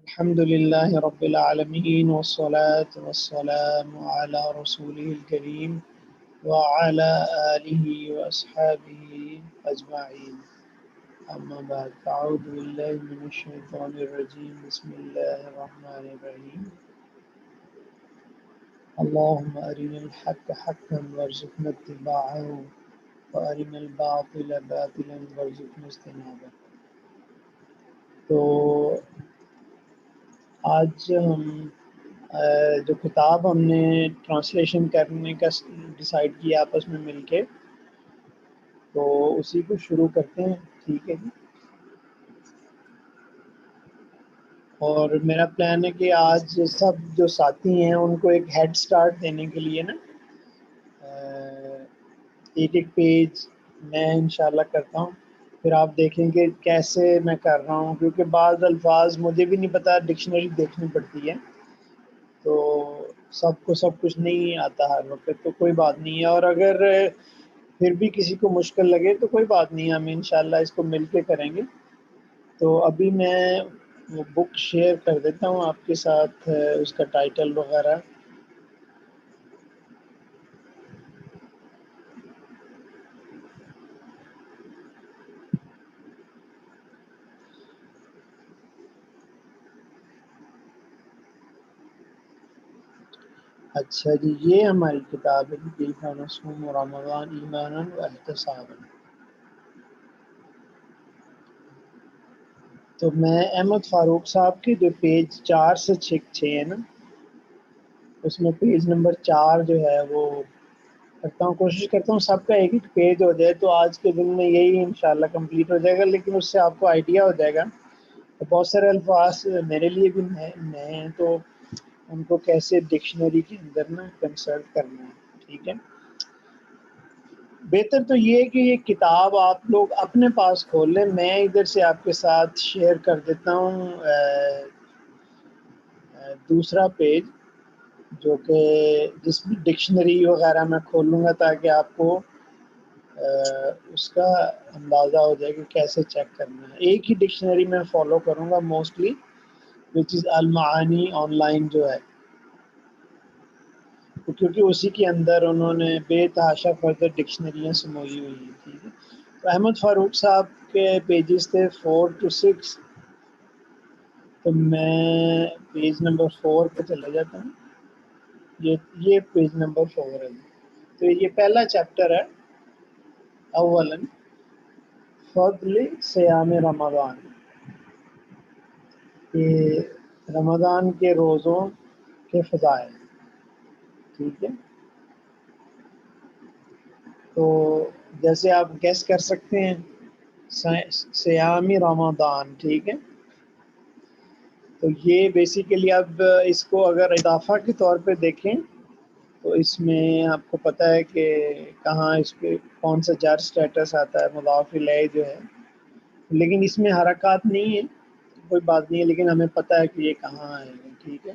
الحمد لله رب العالمين والصلاة والسلام على رسوله الكريم وعلى آله وأصحابه أجمعين. أما بعد فأعوذ بالله من الشيطان الرجيم. بسم الله الرحمن الرحيم. اللهم أرنا الحق حقا وارزقنا اتباعه وأرنا الباطل باطلا وارزقنا اجتنابه. تو آج ہم جو کتاب ہم نے ٹرانسلیشن کرنے کا ڈیسائیڈ کیا آپس میں مل کے، تو اسی کو شروع کرتے ہیں. ٹھیک ہے جی. اور میرا پلان ہے کہ آج سب جو ساتھی ہیں ان کو ایک ہیڈ سٹارٹ دینے کے لیے نا ایک پیج میں انشاءاللہ کرتا ہوں. پھر آپ دیکھیں گے کیسے میں کر رہا ہوں، کیونکہ بعض الفاظ مجھے بھی نہیں پتا، ڈکشنری دیکھنی پڑتی ہے، تو سب کو سب کچھ نہیں آتا ہر وقت. تو کوئی بات نہیں ہے، اور اگر پھر بھی کسی کو مشکل لگے تو کوئی بات نہیں ہے، ہم انشاءاللہ اس کو مل کے کریں گے. تو ابھی میں وہ بک شیئر کر دیتا ہوں آپ کے ساتھ، اس کا ٹائٹل وغیرہ. اچھا جی، یہ ہماری کتاب ہے کیف نصوم رمضان ایمانا و احتسابا. تو میں احمد فاروق صاحب کے جو پیج 4 سے 6 ہے نا، اس میں پیج نمبر 4 جو ہے وہ کرتا ہوں، کوشش کرتا ہوں سب کا ایک ایک پیج ہو جائے. تو آج کے دن میں یہی انشاءاللہ کمپلیٹ ہو جائے گا، لیکن اس سے آپ کو آئیڈیا ہو جائے گا. بہت سارے الفاظ میرے لیے بھی نئے ہیں، تو ان کو کیسے ڈکشنری کے اندر نا کنسلٹ کرنا ہے. ٹھیک ہے. بہتر تو یہ ہے کہ یہ کتاب آپ لوگ اپنے پاس کھول لیں. میں ادھر سے آپ کے ساتھ شیئر کر دیتا ہوں دوسرا پیج، جو کہ جس میں ڈکشنری وغیرہ میں کھولوں گا، تاکہ آپ کو اس کا اندازہ ہو جائے کہ کیسے چیک کرنا ہے. ایک ہی ڈکشنری میں فالو کروں گا mostly, which is المعانی on line جو ہے، کیونکہ اسی کے اندر انہوں نے بے تحاشا فردر ڈکشنریاں سموئی ہوئی ہیں. ٹھیک ہے. تو احمد فاروق صاحب کے پیجز تھے 4 to 6، تو میں پیج نمبر 4 پہ چلا جاتا ہوں. یہ پیج نمبر 4 ہے. تو یہ پہلا چیپٹر ہے، اولاً فضل صیام رمضان، کہ رمضان کے روزوں کے فضائل. ٹھیک ہے. تو جیسے آپ گیس کر سکتے ہیں، صیام رمضان. ٹھیک ہے. تو یہ بیسیکلی اب اس کو اگر اضافہ کے طور پہ دیکھیں تو اس میں آپ کو پتہ ہے کہ کہاں اس پہ کون سا جار سٹیٹس آتا ہے، مضاف الیہ جو ہے، لیکن اس میں حرکات نہیں ہے، کوئی بات نہیں ہے، لیکن ہمیں پتہ ہے کہ یہ کہاں آئے گا. ٹھیک ہے.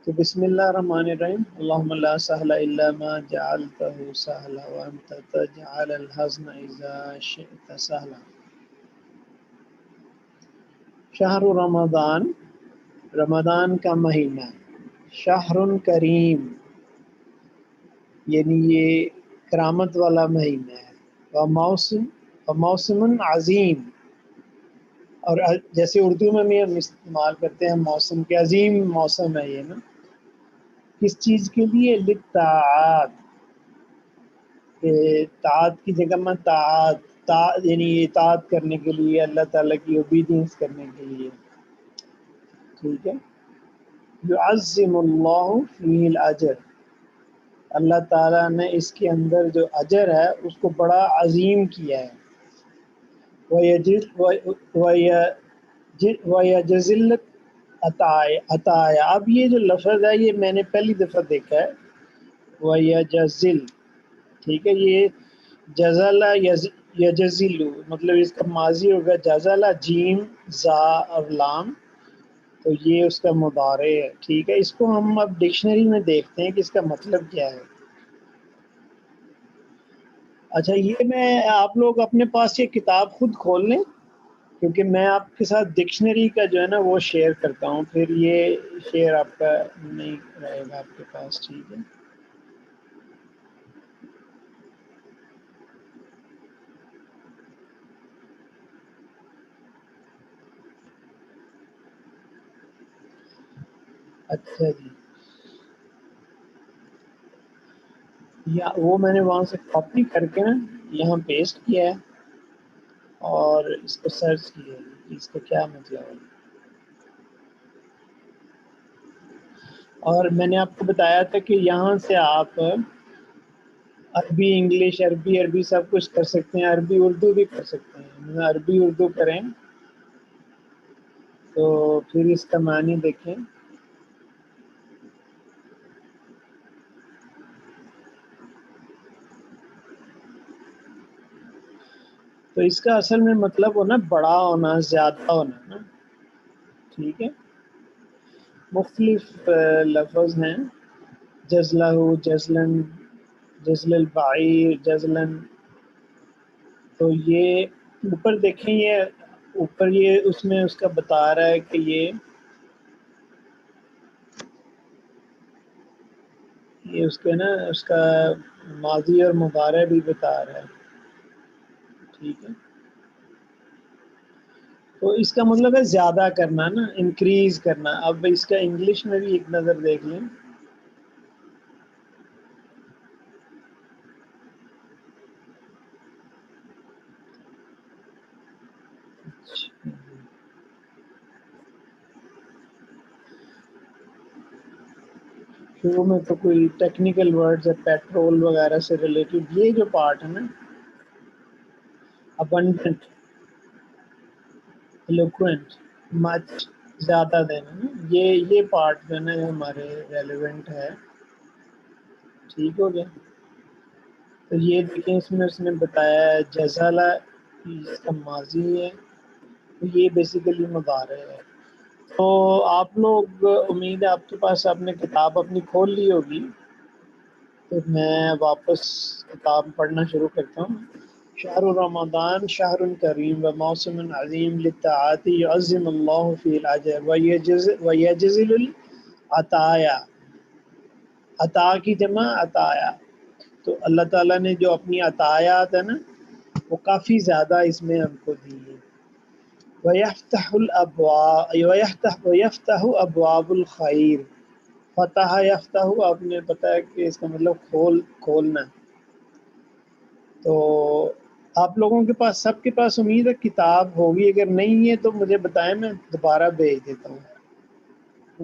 تو بسم اللہ الرحمن الرحیم. اللہم لا سہل الا ما جعلته سہلا وانت تجعل الحزن اذا شئت سہلا. شہر رمضان، رمضان کا مہینہ، شہر کریم یعنی یہ کرامت والا مہینہ ہے، موسم عظیم، اور جیسے اردو میں بھی ہم استعمال کرتے ہیں موسم کے، عظیم موسم ہے یہ نا. کس چیز کے لیے؟ للطاعات، طاعت کی جگہ میں طاعت یعنی اطاعت کرنے کے لیے، اللہ تعالیٰ کی اوبیڈینس کرنے کے لیے. ٹھیک ہے. یعظم اللہ فیہ الاجر، اللہ تعالیٰ نے اس کے اندر جو اجر ہے اس کو بڑا عظیم کیا ہے. وَيَجْزِلْ عطایا. اب یہ جو لفظ ہے یہ میں نے پہلی دفعہ دیکھا ہے، وَيَجْزِلْ. ٹھیک ہے. یہ جزل یجزل، مطلب اس کا ماضی ہوگا جزل، جیم زا اور لام، تو یہ اس کا مضارع ہے. ٹھیک ہے. اس کو ہم اب ڈکشنری میں دیکھتے ہیں کہ اس کا مطلب کیا ہے. اچھا، یہ میں آپ لوگ اپنے پاس یہ کتاب خود کھول لیں کیونکہ میں آپ کے ساتھ ڈکشنری کا جو ہے نا وہ شیئر کرتا ہوں، پھر یہ شیئر آپ کا نہیں رہے گا آپ کے پاس، ٹھیک ہے؟ اچھا جی، یا وہ میں نے وہاں سے کاپی کر کے نا یہاں پیسٹ کیا ہے اور اس کو سرچ کیا ہے کہ اس کا کیا مطلب ہے. اور میں نے آپ کو بتایا تھا کہ یہاں سے آپ عربی انگلش عربی سب کچھ کر سکتے ہیں، عربی اردو بھی کر سکتے ہیں. عربی اردو کریں تو پھر اس کا معنی دیکھیں. تو اس کا اصل میں مطلب ہونا بڑا ہونا، زیادہ ہونا نا، ٹھیک ہے؟ مختلف لفظ ہیں، جزلہ، جزلن، جزل البعیر، جزلن. تو یہ اوپر دیکھیں، یہ اوپر یہ اس میں اس کا بتا رہا ہے کہ یہ اس کے نا اس کا ماضی اور مضارع بھی بتا رہا ہے، ٹھیک ہے؟ تو اس کا مطلب ہے زیادہ کرنا نا، انکریز کرنا. اب اس کا انگلش میں بھی ایک نظر دیکھ لیں. شروع میں تو کوئی ٹیکنیکل ورڈز ہے، پیٹرول وغیرہ سے ریلیٹڈ. یہ جو پارٹ ہے نا، ابنڈنٹ، ایلوکوینٹ، مچ، زیادہ دینا نا، یہ پارٹ جو ہے نا ہمارے ریلیونٹ ہے. ٹھیک ہو گیا؟ تو یہ دیکھیں اس نے بتایا ہے جزالہ، اس کا ماضی ہے، یہ بیسیکلی مضارع ہے. تو آپ لوگ، امید ہے آپ کے پاس آپ نے کتاب اپنی کھول لی ہوگی. تو میں واپس کتاب پڑھنا شروع کرتا ہوں. شہر رمضان شہر کریم و موسم عظیم للطاعات یعظم اللہ فی الاجر ویجزل العطایا. عطا کی جمع عطایا. تو اللہ تعالیٰ نے جو اپنی عطایات ہے نا وہ کافی زیادہ اس میں ہم کو دی ہے. وَيَفْتَحُ أَبْوَابُ الْخَيْرِ. فتح یفتح، آپ نے پتہ ہے کہ اس کا مطلب کھولنا. تو آپ لوگوں کے پاس، سب کے پاس امید ہے کتاب ہوگی. اگر نہیں ہے تو مجھے بتائیں، میں دوبارہ بھیج دیتا ہوں.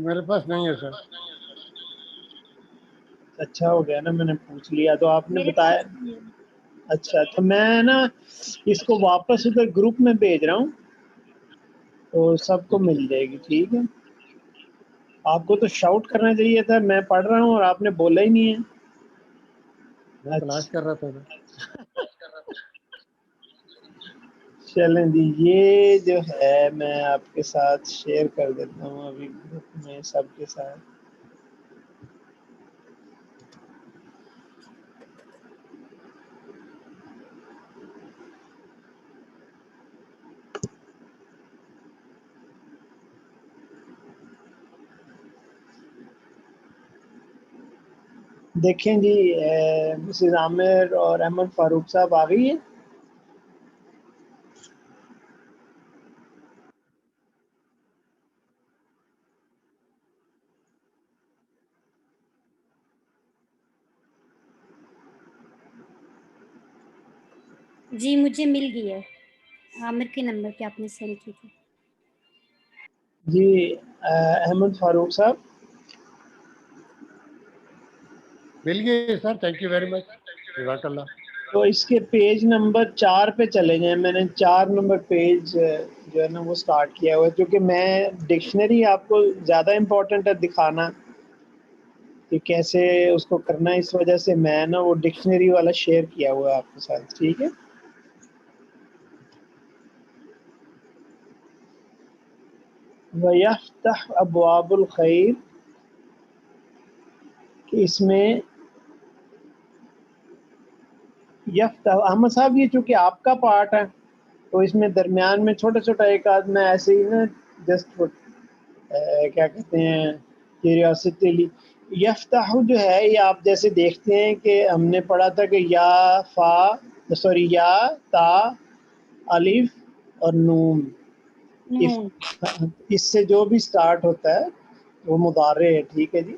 میرے پاس نہیں ہے سر. اچھا ہو گیا نا، میں نے پوچھ لیا تو آپ نے میرے بتایا. پاس بھی ہے۔ اچھا، تو میں نا اس کو واپس ادھر گروپ میں بھیج رہا ہوں تو سب کو مل جائے گی، ٹھیک ہے؟ آپ کو تو شاؤٹ کرنا چاہیے تھا، میں پڑھ رہا ہوں اور آپ نے بولا ہی نہیں ہے. میں تلاش کر رہا تھا سر. چلیں جی، یہ جو ہے میں آپ کے ساتھ شیئر کر دیتا ہوں ابھی گروپ میں سب کے ساتھ. دیکھیں جی، مسز عامر اور احمد فاروق صاحب آ گئی ہیں. جی مجھے مل گئی ہے، عامر کے نمبر پہ آپ نے سینڈ کی تھی. جی احمد فاروق صاحب. مل گئی سر، تھینک یو ویری مچ، جزاک اللہ. تو اس کے پیج نمبر 4 پہ چلے جائیں. میں نے 4 نمبر پیج جو ہے نا وہ سٹارٹ کیا ہوا ہے، کیونکہ میں ڈکشنری آپ کو زیادہ امپورٹنٹ ہے دکھانا کہ کیسے اس کو کرنا ہے. اس وجہ سے میں نا وہ ڈکشنری والا شیئر کیا ہوا ہے آپ کے ساتھ، ٹھیک ہے؟ وَيَفْتَحْ أَبْوَابُ الْخَيْرِ، کہ اس میں یفتح، احمد صاحب یہ چونکہ آپ کا پارٹ ہے تو اس میں درمیان میں چھوٹا چھوٹا ایک آدھ میں ایسے ہی نا جسٹ کیا کہتے ہیں کیوریوسٹی یفتح جو ہے یہ آپ جیسے دیکھتے ہیں کہ ہم نے پڑھا تھا کہ یا یا تا الف اور نون نون. اس سے جو بھی سٹارٹ ہوتا ہے وہ مضارع ہے. ٹھیک ہے جی.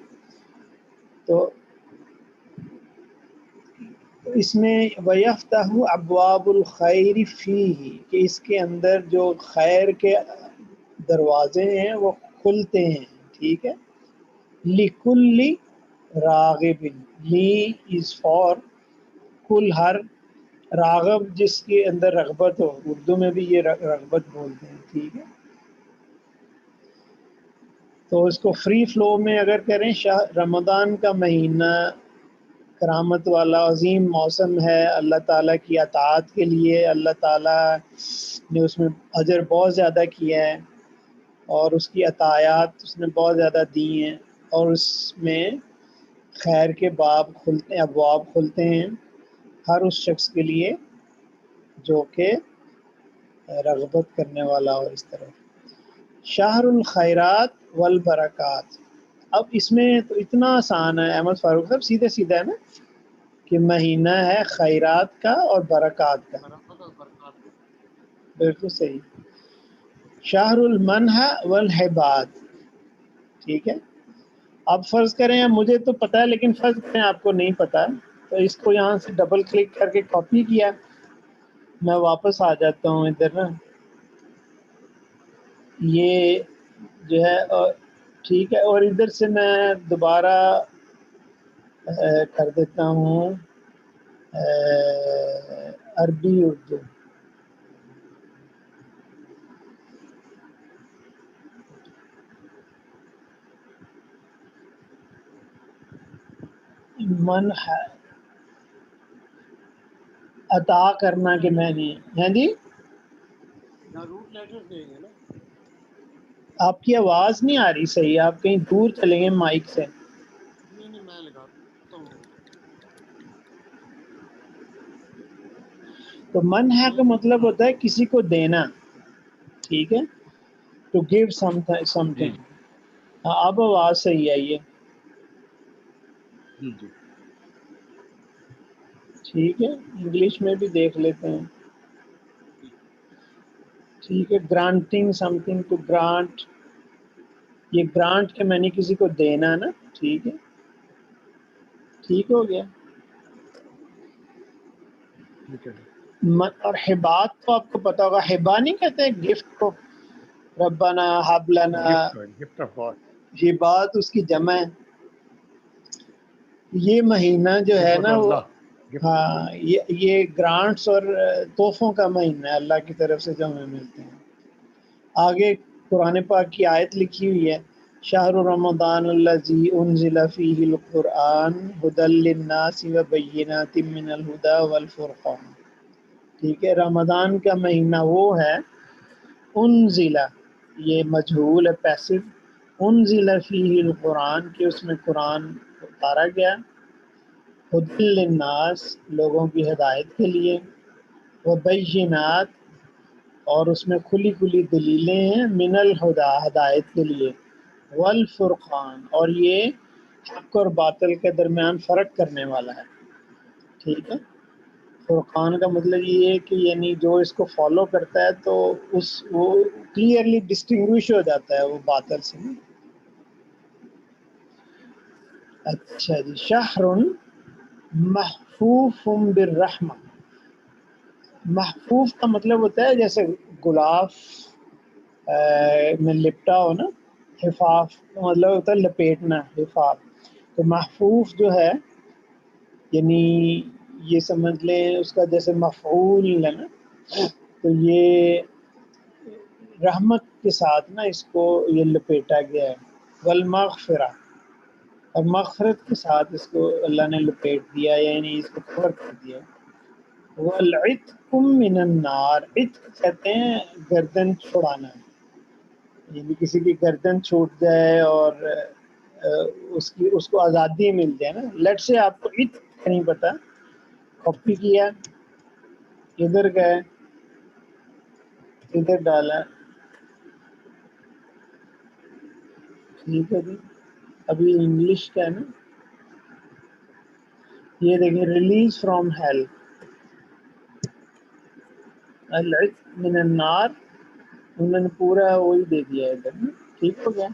تو اس میں وَيَفْتَحُ أَبْوَابُ الْخَيْرِ فِيهِ کہ اس کے اندر جو خیر کے دروازے ہیں وہ کھلتے ہیں. ٹھیک ہے. لِكُلِّ راغب لی از فار کل ہر راغب جس کے اندر رغبت ہو. اردو میں بھی یہ رغبت بولتے ہیں. ٹھیک ہے. تو اس کو فری فلو میں اگر کریں رمضان کا مہینہ کرامت والا عظیم موسم ہے اللہ تعالیٰ کی اطاعت کے لیے. اللہ تعالیٰ نے اس میں اجر بہت زیادہ کیا ہے اور اس کی عطایات اس نے بہت زیادہ دی ہیں اور اس میں خیر کے باب کھلتے ہیں ابواب کھلتے ہیں ہر اس شخص کے لیے جو کہ رغبت کرنے والا ہو اس طرح. شہر الخیرات والبرکات. اب اس میں تو اتنا آسان ہے احمد فاروق صاحب, سیدھے سیدھا ہے نا کہ مہینہ ہے خیرات کا اور برکات کا. بالکل صحیح. شہر المنح والحباد. ٹھیک ہے. اب فرض کریں مجھے تو پتہ ہے لیکن فرض کریں آپ کو نہیں پتہ, تو اس کو یہاں سے ڈبل کلک کر کے کاپی کیا, میں واپس آ جاتا ہوں ادھر نا, یہ جو ہے ٹھیک ہے, اور ادھر سے میں دوبارہ کر دیتا ہوں عربی اردو. منح عطا کرنا کہ میں نے ہیں جی. روٹ لیٹر دیں گے نا. آپ کی آواز نہیں آ رہی صحیح, آپ کہیں دور چلیں گے مائک سے. نہیں میں لگاتا ہوں. تو منح کا مطلب ہوتا ہے کسی کو دینا. ٹھیک ہے. To give something. اب آواز صحیح آئی ہے. جی. ٹھیک ہے. انگلش میں بھی دیکھ لیتے ہیں. ٹھیک ہے. Granting something, to grant, یہ گرانٹ کے میں نے کسی کو دینا نا. ٹھیک ہے. ٹھیک ہو گیا. اور حبات تو آپ کو پتا ہوگا, حبا نہیں کہتے ہیں گفٹ کو, ربنا حب لنا, گفٹ آف گاڈ. حبات اس کی جمع ہے. یہ مہینہ جو ہے نا وہ ہاں یہ گرانٹس اور تحفوں کا مہینہ ہے اللہ کی طرف سے جو ہمیں ملتے ہیں. آگے قرآن پاک کی آیت لکھی ہوئی ہے, شہر رمضان الذی انزل فیہ القرآن ھدی للناس وبینات من الھدی والفرقان. ٹھیک ہے. رمضان کا مہینہ وہ ہے, انزل یہ مجہول ہے پیسو, انزل فیہ القرآن کہ اس میں قرآن اتارا گیا, ھدی للناس لوگوں کی ہدایت کے لیے, وبینات اور اس میں کھلی کھلی دلیلیں ہیں, من الہدی ہدایت کے لیے, والفرقان اور یہ حق اور باطل کے درمیان فرق کرنے والا ہے. ٹھیک ہے. فرقان کا مطلب یہ ہے کہ یعنی جو اس کو فالو کرتا ہے تو وہ کلیئرلی ڈسٹنگوش ہو جاتا ہے وہ باطل سے. اچھا جی. شہر محفوف بالرحمہ. محفوف کا مطلب ہوتا ہے جیسے غلاف میں لپٹا ہو نا, حفاف کا مطلب ہوتا ہے لپیٹنا, حفاف. تو محفوف جو ہے یعنی یہ سمجھ لیں اس کا جیسے مفعول ہے نا, تو یہ رحمت کے ساتھ نا اس کو یہ لپیٹا گیا ہے. والمغفرہ, اور مغفرت کے ساتھ اس کو اللہ نے لپیٹ دیا, یعنی اس کو کور کر دیا. والعتق من النار, عتق کہتے ہیں گردن چھڑانا, یعنی کسی کی گردن چھوٹ جائے اور اس کو آزادی مل جائے نا. لیٹ سے آپ کو عتق نہیں پتا, کاپی کیا, ادھر گئے ادھر ڈالا. ٹھیک ہے جی. ابھی انگلش کا ہے نا, یہ دیکھیں ریلیز فرام ہیل, العتق من النار, انہوں نے پورا وہی دے دیا ادھر نا. ٹھیک ہو گیا.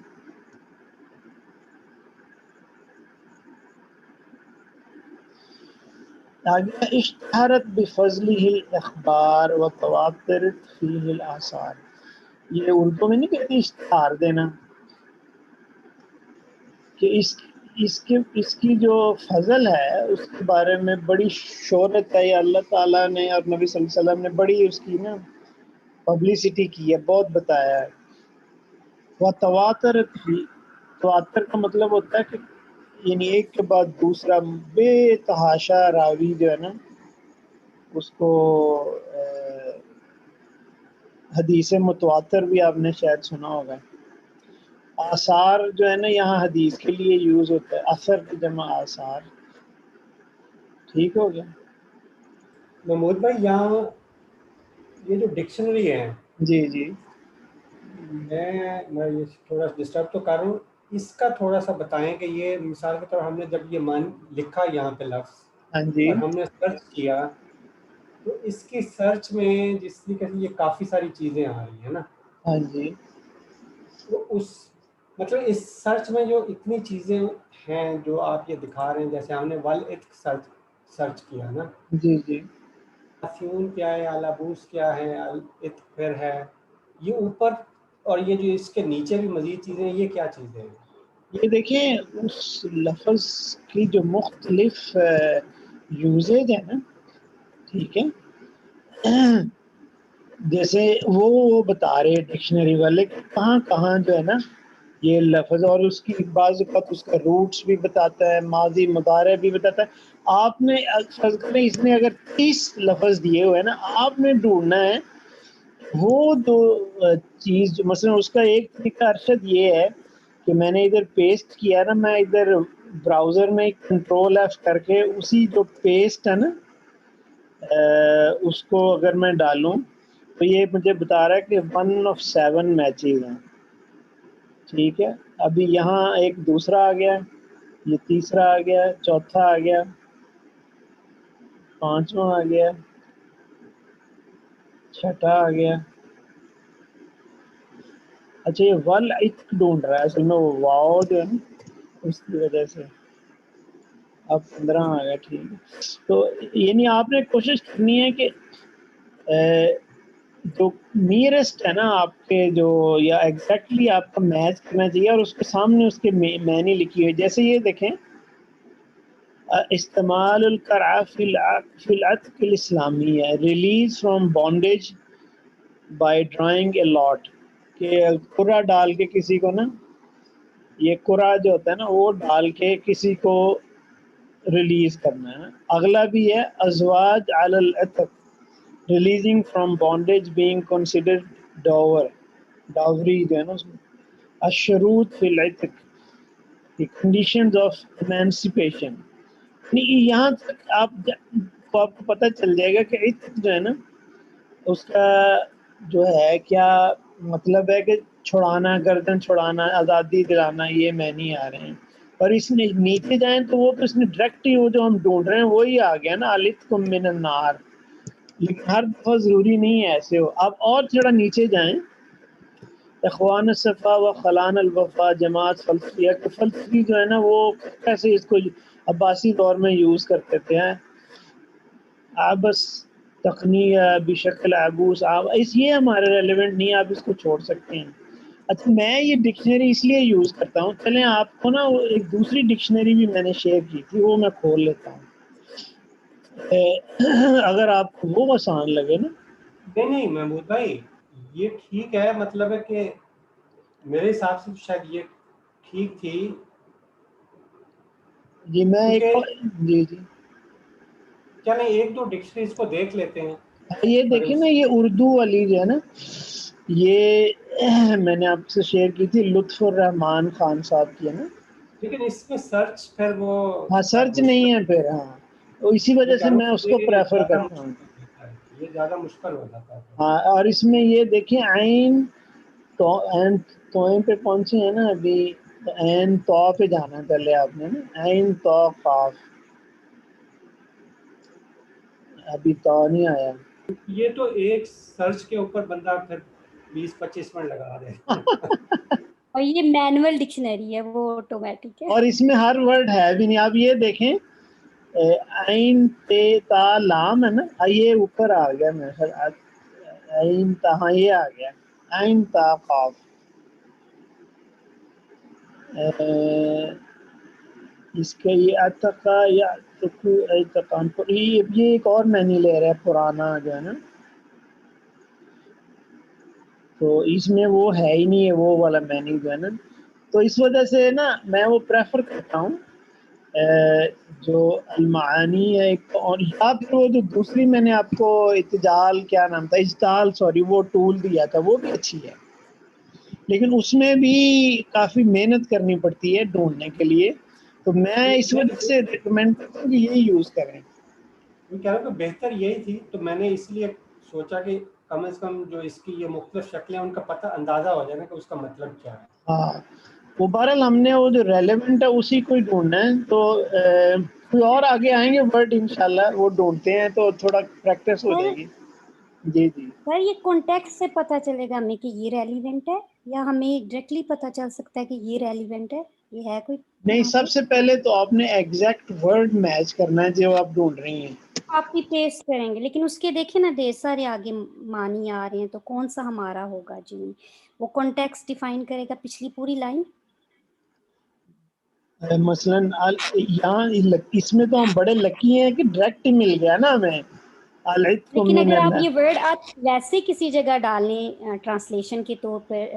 آگے اشتہرت بفضلہ الاخبار وتواترت فیہ الاثار. یہ اردو میں نہیں کہتے اشتہار دینا, کہ اس کی جو فضل ہے اس کے بارے میں بڑی شہرت ہے, اللہ تعالیٰ نے اور نبی صلی اللہ علیہ وسلم نے بڑی اس کی نا پبلسٹی کی ہے, بہت بتایا ہے. وتواترت فی, تواتر کا مطلب ہوتا ہے کہ یعنی ایک کے بعد دوسرا بے تحاشا راوی جو ہے نا اس کو حدیث متواتر بھی آپ نے شاید سنا ہوگا. آثار جو ہے نا یہاں حدیث کے لیے یوز ہوتا ہے, اثر کی جمع آثار. ٹھیک ہو گیا. محمود بھائی یہاں یہ جو ڈکشنری ہے, جی جی میں یہ تھوڑا ڈسٹرب تو کر رہا ہوں, اس کا تھوڑا سا بتائیں کہ یہ مثال کے طور ہم نے جب یہ لکھا یہاں پہ لفظ ہاں جی اور ہم نے سرچ کیا, تو اس کی سرچ میں جس طریقے سے یہ کافی ساری چیزیں آ رہی ہیں نا, ہاں جی تو اس مطلب اس سرچ میں جو اتنی چیزیں ہیں جو آپ یہ دکھا رہے ہیں, جیسے ہم نے والعتق سرچ کیا نا, جی جی فیون کیا ہے, الابوس کیا ہے, العتق پھر ہے یہ اوپر, اور یہ جو اس کے نیچے بھی مزید چیزیں ہیں, یہ کیا چیزیں ہیں؟ یہ دیکھیں اس لفظ کی جو مختلف یوزیج ہے نا, ٹھیک ہے, جیسے وہ بتا رہے ڈکشنری والے کہاں کہاں جو ہے نا یہ لفظ, اور اس کی بعض اوقات اس کا روٹس بھی بتاتا ہے, ماضی مضارع بھی بتاتا ہے. آپ نے فرض کریں اس نے اگر 30 لفظ دیے ہوئے ہیں نا, آپ نے ڈھونڈنا ہے وہ دو چیز. مثلا اس کا ایک طریقہ ارشد یہ ہے کہ میں نے ادھر پیسٹ کیا نا, میں ادھر براؤزر میں کنٹرول ایف کر کے اسی جو پیسٹ ہے نا اس کو اگر میں ڈالوں تو یہ مجھے بتا رہا ہے کہ 1 of 7 میچز ہیں. ٹھیک ہے, ابھی یہاں ایک دوسرا آ گیا, یہ تیسرا آ گیا, چوتھا آ گیا, پانچواں آ گیا, چھٹا آ گیا. اچھا یہ والعتق ڈھونڈ رہا ہے اصل میں, وہ واو جو ہے نا اس کی وجہ سے. اب 15 آ گیا. ٹھیک ہے, تو یعنی آپ نے کوشش کرنی ہے کہ جو نیئرسٹ ہے نا آپ کے جو, یا ایگزیکٹلی آپ کا میچ کرنا چاہیے, اور اس کے سامنے اس کے معنی لکھی ہوئی. جیسے یہ دیکھیں استعمال القرع فی العتق الاسلامیہ, release from bondage by drawing a lot, کہ قرع ڈال کے کسی کو نا, یہ قرع جو ہوتا ہے نا وہ ڈال کے کسی کو ریلیز کرنا ہے. اگلا بھی ہے ازواج علی العتق, releasing from bondage being considered dower, dowry جو ہے نا اس میں. الشروط فی العتق, دی کنڈیشنز آف ایمانسیپیشن. یہاں تک آپ کو پتہ چل جائے گا کہ عتق جو ہے نا اس کا جو ہے کیا مطلب ہے, کہ چھڑانا, گردن چھڑانا, آزادی دلانا, یہ معنی آ رہے ہیں. اور اس میں نیچے جائیں تو وہ تو اس میں ڈائریکٹ ہی وہ جو ہم ڈھونڈ رہے ہیں وہی آ گیا نا, العتق من النار. لیکن ہر دفعہ ضروری نہیں ہے ایسے ہو. آپ اور تھوڑا نیچے جائیں, اخوان الصفا و خلان الوفا جماعت فلسفیہ, کہ فلسفی جو ہے نا وہ کیسے اس کو عباسی دور میں یوز کرتے تھے, عبس تقنیہ بشکل عبوس, اس یہ ہمارے ریلیونٹ نہیں, آپ اس کو چھوڑ سکتے ہیں. اچھا میں یہ ڈکشنری اس لیے یوز کرتا ہوں, چلیں آپ کو نا ایک دوسری ڈکشنری بھی میں نے شیئر کی تھی, وہ میں کھول لیتا ہوں اگر آپ کو وہ آسان لگے نا. نہیں محمود بھائی یہ ٹھیک ہے, مطلب ہے کہ میرے حساب سے شاید یہ ٹھیک تھی. جی میں ایک کیونکہ جی جی چلیں ایک دو ڈکشنریز کو دیکھ لیتے ہیں. یہ دیکھیں نا, یہ اردو والی جو ہے نا, یہ میں نے آپ سے شیئر کی تھی, لطف الرحمان خان صاحب کی ہے نا. لیکن اس میں سرچ پھر وہ ہاں شاید سرچ نہیں مشکل ہے پھر, ہاں تو اسی وجہ سے میں اس کو پریفر کرتا ہوں. یہ زیادہ مشکل ہو جاتا ہے. ہاں اور اس میں یہ دیکھیں عین توئیں پہ پہنچے ہیں نا ابھی, عین تو پہ جانا ہے پہلے آپ نے نا, عین تو قاف, ابھی تو نہیں آیا. یہ تو ایک سرچ کے اوپر بندہ پھر 20-25 منٹ لگا دے. اور یہ مینول ڈکشنری ہے, وہ آٹومیٹک ہے. اور اس میں ہر ورڈ ہے بھی نہیں. آپ یہ دیکھیں عین تے تا لام ہے نا, یہ اوپر آ گیا میرے خیال, عین تا, ہاں یہ آ گیا عین تا قاف. اس کا یہ اتقا یا اعتقان, یہ ایک اور معنی لے رہا ہے پرانا جو ہے نا, تو اس میں وہ ہے ہی نہیں ہے وہ والا معنی جو ہے نا. تو اس وجہ سے نا میں وہ پریفر کرتا ہوں جو المعانی ہے ایک, اور یا پھر وہ جو دوسری میں نے آپ کو اتجال کیا نام تھا, اجتال سوری, وہ ٹول دیا تھا, وہ بھی اچھی ہے, لیکن اس میں بھی کافی محنت کرنی پڑتی ہے ڈھونڈنے کے لیے. تو میں اس وجہ سے ریکمینڈ کرتا ہوں کہ یہی یوز کریں. میں کہہ رہا ہوں کہ بہتر یہی تھی, تو میں نے اس لیے سوچا کہ کم از کم جو اس کی یہ مختلف شکلیں ان کا پتہ اندازہ ہو جائے نا کہ اس کا مطلب کیا ہے. ہاں وہ بہرحال ہم نے وہ جو ریلیونٹ ہے اسی کو ہی ڈھونڈنا ہے. تو کوئی اور آگے آئیں گے ورڈ انشاءاللہ, وہ ڈھونڈتے ہیں تو تھوڑا پریکٹس ہو جائے گی. جی جی سر یہ کانٹیکسٹ سے پتہ چلے گا ہمیں کہ یہ ریلیونٹ ہے, یا ہمیں ڈائریکٹلی پتہ چل سکتا ہے کہ یہ ریلیونٹ ہے, یہ ہے کوئی نہیں, یہاں سب پہ سے پہلے تو آپ نے ایگزیکٹ ورڈ میچ کرنا ہے جو آپ ڈھونڈ رہی ہیں. آپ کی پیسٹ کریں گے, لیکن اس کے دیکھیں نا ڈھیر سارے آگے معنی آ رہے ہیں, تو کون سا ہمارا ہوگا جی؟ وہ کانٹیکسٹ ڈیفائن کرے گا پچھلی پوری لائن. مثلا یہاں اس میں تو ہم بڑے لکی ہیں کہ ڈائریکٹ مل گیا نا ہمیں. لیکن اگر آپ یہ ورڈ آپ ویسے کسی جگہ ڈالیں ٹرانسلیشن کے طور پر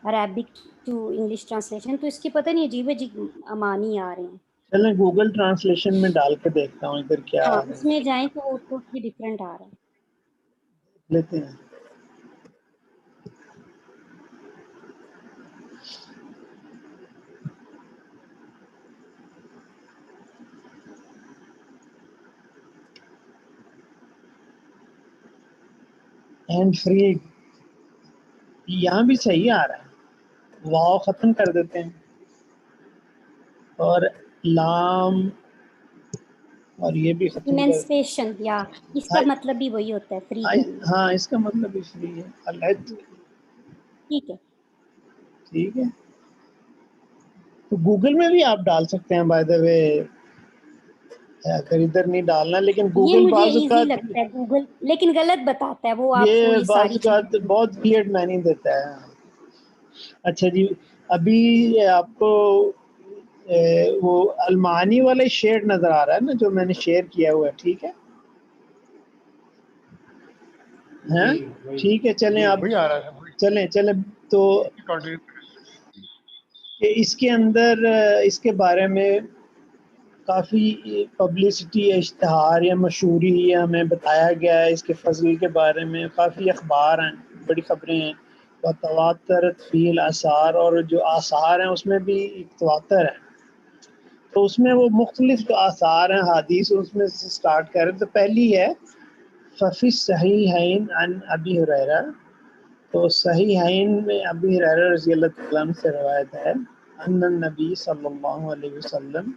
عربک ٹو انگلش ٹرانسلیشن, تو اس کی پتہ نہیں عجیب عجیب معنی آ رہے ہیں. چلیں گوگل ٹرانسلیشن میں ڈال کے دیکھتا ہوں ادھر کیا ہاں آ رہا اس میں ہے, جائیں تو وہ ٹوٹلی ڈفرینٹ آ رہا ہے. لیتے ہیں. اینڈ فری یہاں بھی صحیح آ رہا ہے, واو ختم کر دیتے ہیں, اور لام اور یہ بھی ختم کر. ایمنسپیشن, یا اس کا مطلب بھی وہی ہوتا ہے, فری کرنا. ہاں اس کا مطلب بھی فری ہے, العتق. ٹھیک ہے. ٹھیک ہے, تو گوگل میں بھی آپ ڈال سکتے ہیں بائی دا وے, اگر ادھر نہیں ڈالنا, لیکن یہ گوگل مجھے بعض ایزی اوقات لگتا ہے گوگل, لیکن غلط بتاتا ہے وہ آپ کو یہ یہ بعض ساری اوقات چیزیں. بہت ویئرڈ معنی دیتا ہے. اچھا جی, ابھی آپ کو وہ المعانی والا شیئر نظر آ رہا ہے نا جو میں نے شیئر کیا ہوا ہے, ٹھیک ہے ہاں جی وہی. ٹھیک ہے, چلیں جی آپ وہی آ رہا ہے, چلیں تو کنٹینیو. اس کے اندر اس کے بارے میں کافی پبلسٹی یا اشتہار یا مشہوری یا ہمیں بتایا گیا ہے. اس کے فضل کے بارے میں کافی اخبار ہیں, بڑی خبریں ہیں. تواترت فی الاثار, اور جو آثار ہیں اس میں بھی تواتر ہے. تو اس میں وہ مختلف جو آثار ہیں حدیث, اس میں سے سٹارٹ کریں تو پہلی ہے ففی الصحیحین عن ابی ہریرہ. تو صحیحین میں ابی ہریرہ رضی اللہ تعالیٰ عنہ سے روایت ہے, ان النبی صلی اللہ علیہ وسلم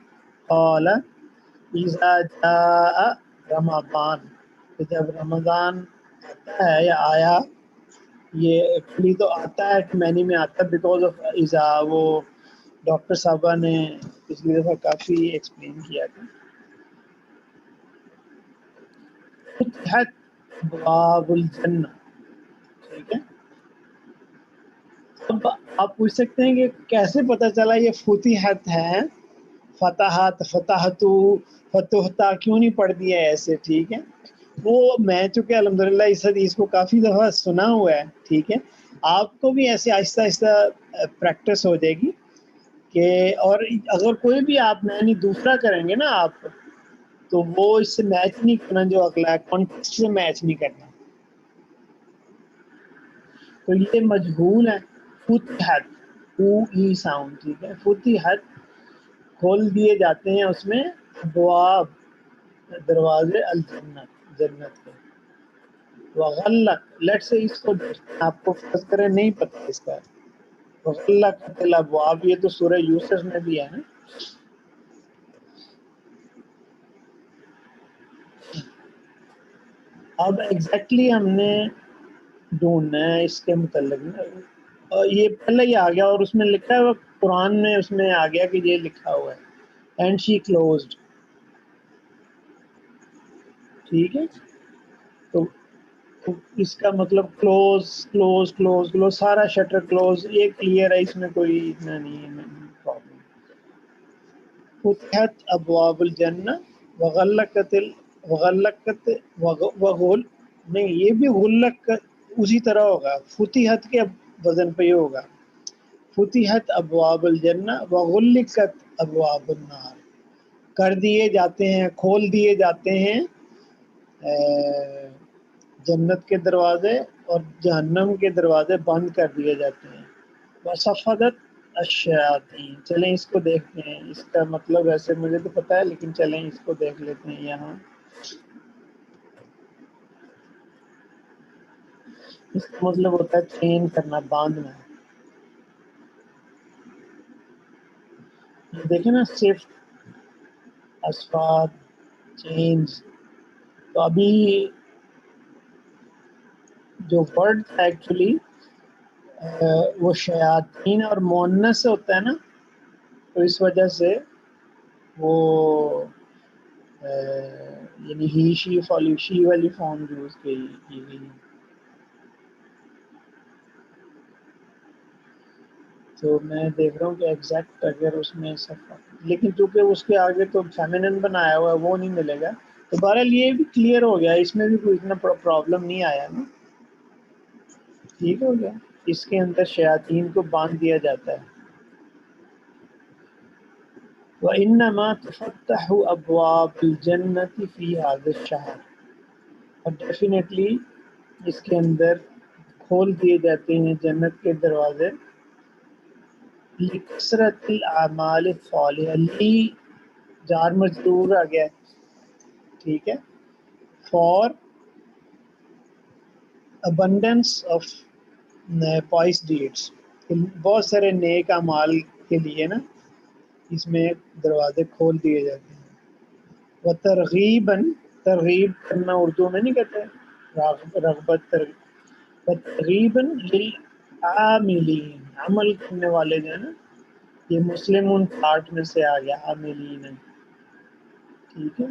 قال اذا جاء رمضان, کہ جب رمضان آتا ہے یا آیا, یہ ایکچولی تو آتا ہے معنی میں آتا ہے بیکاز آف اذا, وہ ڈاکٹر صاحبہ نے پچھلی دفعہ کافی ایکسپلین کیا تھا. فتحت ابواب الجنہ, ٹھیک ہے. اب آپ پوچھ سکتے ہیں کہ کیسے پتہ چلا یہ فتحت ہے, فتحت فتحتو فتحتا کیوں نہیں پڑھ دیا ایسے, ٹھیک ہے. وہ میں چونکہ الحمدللہ اس حدیث کو کافی دفعہ سنا ہوا ہے, ٹھیک ہے. آپ کو بھی ایسے آہستہ آہستہ پریکٹس ہو جائے گی کہ, اور اگر کوئی بھی آپ معنی دوسرا کریں گے نا آپ, تو وہ اس سے میچ نہیں کرنا جو اگلا ہے, کانٹیکسٹ سے میچ نہیں کرنا. تو یہ مجہول ہے. فتحت, او ای ساؤنڈ, ٹھیک ہے. فتحت کھول دیے جاتے ہیں اس میں ابواب, دروازے, الجنت, جنت کے. وغلق لیٹ سے اس کو آپ کو فرض کریں نہیں پتہ اس کا وغلقت الابواب یہ تو سورہ یوسف میں بھی ہے نا. اب ایگزیکٹلی ہم نے ڈھونڈنا ہے اس کے متعلق نا یہ پہلے ہی آ گیا اور اس میں لکھا ہے قرآن میں اس میں آ گیا کہ یہ لکھا ہوا ہے اینڈ شی کلوزڈ. ٹھیک ہے تو اس کا مطلب کلوز کلوز کلوز کلوز سارا شٹر کلوز یہ کلیئر ہے اس میں کوئی اتنا نہیں ہے پرابلم. فتحت ابواب الجنہ وغلقت وغل نہیں یہ بھی غلق اسی طرح ہوگا فتحت کے وزن پہ ہی ہوگا. فتحت ابواب الجنہ وغلقت ابواب النار کر دیے جاتے ہیں کھول دیے جاتے ہیں جنت کے دروازے اور جہنم کے دروازے بند کر دیے جاتے ہیں. وصفدت الشیاطین چلیں اس کو دیکھتے ہیں اس کا مطلب ویسے مجھے تو پتہ ہے لیکن چلیں اس کو دیکھ لیتے ہیں. یہاں اس کا مطلب ہوتا ہے چین کرنا باندھنا. دیکھیں نا صفت اسفاد چینز تو ابھی جو ورڈ تھا ایکچولی وہ شیاطین اور مونس سے ہوتا ہے نا تو اس وجہ سے وہ یعنی ہی شی فالی والی فارم یوز کی گئی. تو میں دیکھ رہا ہوں کہ ایگزیکٹ اگر اس میں لیکن چونکہ اس کے آگے تو فیمینن بنایا ہوا ہے وہ نہیں ملے گا. تو بہرحال یہ بھی کلیئر ہو گیا اس میں بھی کوئی اتنا پرابلم نہیں آیا نا. ٹھیک ہو گیا اس کے اندر شیاطین کو باندھ دیا جاتا ہے. وَإِنَّمَا تُفَتَّحُ أَبْوَابُ الْجَنَّةِ فِي هَذَا الشَّهْرِ اور ڈیفینیٹلی اس کے اندر کھول دیے جاتے ہیں جنت کے دروازے لِكَثْرَةِ الْأَعْمَالِ الصَّالِحَةِ لی جار مجرور آ گیا ٹھیک ہے for abundance of pious deeds بہت سارے نیک اعمال کے لیے نا اس میں دروازے کھول دیے جاتے ہیں. وہ ترغیب کرنا اردو میں نہیں کہتے رغبت ترغیباً للعاملین عمل کرنے والے جو ہے نا یہ مسلم ان پارٹ میں سے آ گیا عاملین. ٹھیک ہے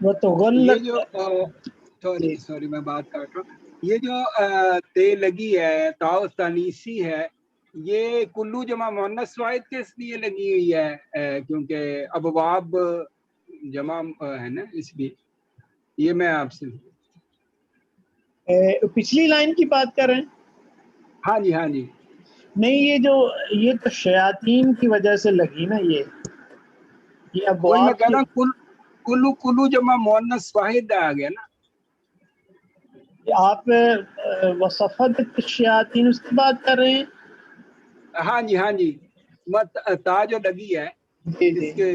وہ تو یہ جو سوری میں بات کر رہا ہوں یہ جو تے لگی ہے تاؤ تانیسی ہے یہ کلو جمع مؤنث واحد کس لیے لگی ہوئی ہے کیونکہ ابواب جمع ہے نا اس لیے یہ میں آپ سے پچھلی لائن کی بات کر رہے ہیں. ہاں جی ہاں جی نہیں یہ تو شیاطین کی وجہ سے لگی نا یہ وہی میں ابواب کہہ رہا ہوں کلو جمع مؤنث واحد آ گیا نا. آپ وصفت الشیاطین اس کی بات کر رہے ہیں. ہاں جی تا جو لگی ہے جی اس کے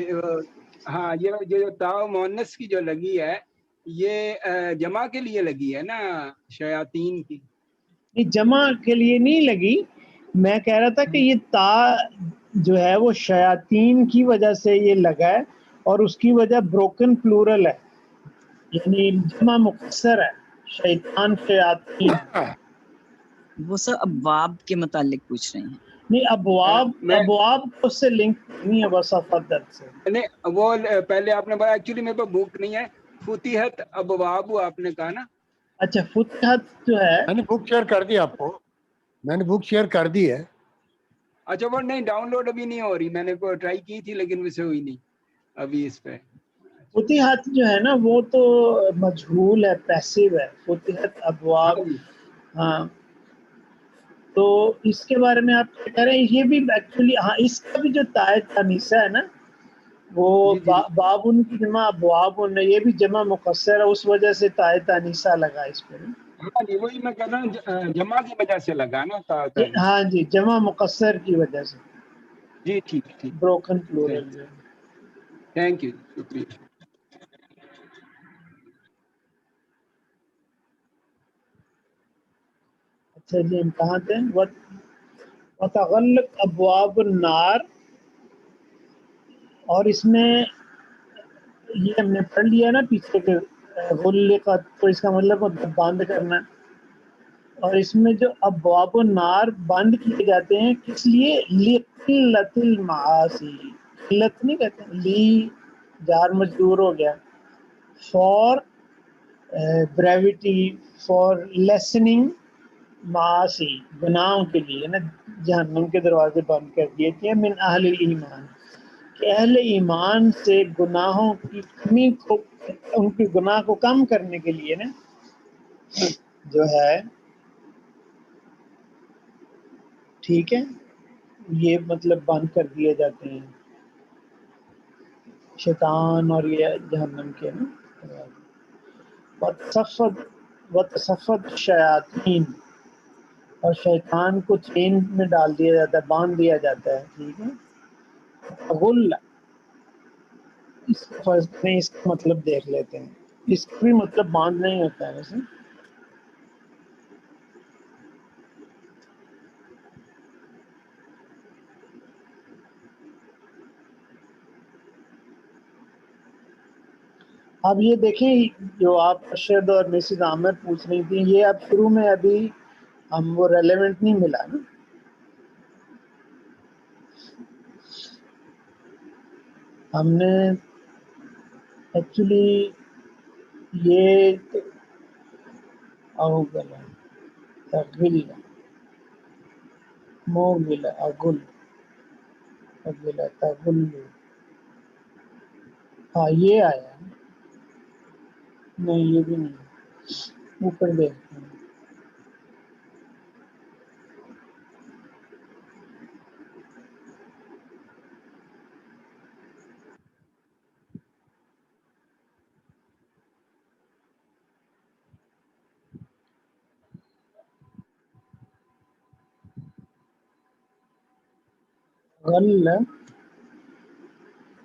ہاں یہ جو تا مؤنث کی جو لگی ہے یہ جمع کے لیے لگی ہے نا شیاطین کی. جمع کے لیے نہیں لگی میں کہہ رہا تھا کہ یہ تا جو ہے وہ شیاطین کی وجہ سے یہ لگا ہے اور اس کی وجہ بروکن پلورل ہے یعنی جمع مقصر ہے شیطان شیاطین. وہ سب ابواب کے متعلق پوچھ رہے ہیں. نہیں ابواب کو اس سے لنک نہیں ہے وصفت سے. نہیں وہ پہلے آپ نے بولا ایکچولی میرے پاس بک نہیں ہے فتحت ابواب آپ نے کہا نا. اچھا فتحت جو ہے میں نے بک شیئر کر دی آپ کو میں نے بک شیئر کر دی ہے. اچھا وہ نہیں ڈاؤن لوڈ ابھی نہیں ہو رہی میں نے ٹرائی کی تھی لیکن ویسے ہوئی نہیں ابھی اس پہ. فتحت جو ہے نا وہ تو مجہول ہے پیسیو ہے فتحت ابواب. ہاں تو اس کے بارے میں آپ کیا کہہ رہے ہیں یہ بھی ایکچولی ہاں اس کا بھی جو تائے تانیسہ ہے نا وہ بابن کی جمع ابوابن یہ بھی جمع مقصر ہے اس وجہ سے تائے تانیسہ لگا اس پہ. ہاں جی وہی میں کہہ رہا ہوں جمع کی وجہ سے لگا نا ہاں جی جمع مقصر کی وجہ سے جی ٹھیک بروکن پلورل جو تھینک یو، شکریہ. اچھا جی ہم کہاں تھے؟ وتغلق ابواب النار، اور اس میں یہ ہم نے پڑھ لیا نا پیچھے کہ غلقت، تو اس کا مطلب بند کرنا. اور اس میں جو ابواب النار بند کیے جاتے ہیں کس لیے؟ لقلت المعاصی، قلت نہیں کہتے ہیں، لی جار مجرور ہو گیا، فار بریوٹی، فار لیسننگ معاصی، گناہوں کے لیے نا جہنم کے دروازے بند کر دیے تھے من اہل ایمان، کہ اہل ایمان سے گناہوں کی کمی کو، ان کے گناہ کو کم کرنے کے لیے نا جو ہے ٹھیک ہے یہ مطلب بند کر دیے جاتے ہیں شیطان اور یہ جہنم کے نا. وتصفد الشیاطین، اور شیطان کو چین میں ڈال دیا جاتا ہے، باندھ دیا جاتا ہے. ٹھیک ہے. غل، اس فرض میں اس کا مطلب دیکھ لیتے ہیں. اس کا بھی مطلب باندھ نہیں ہوتا ہے ویسے. اب یہ دیکھیں جو آپ ارشد اور مسز عامر پوچھ رہی تھیں، یہ اب شروع میں ابھی ہم وہ ریلیونٹ نہیں ملا نا. ہم نے ایکچولی یہ اوگلا تغل موگلا اگل اگلا تغل، ہاں یہ آیا نہیں، یہ بھی نہیں. اوپر دیکھتے ہیں. غل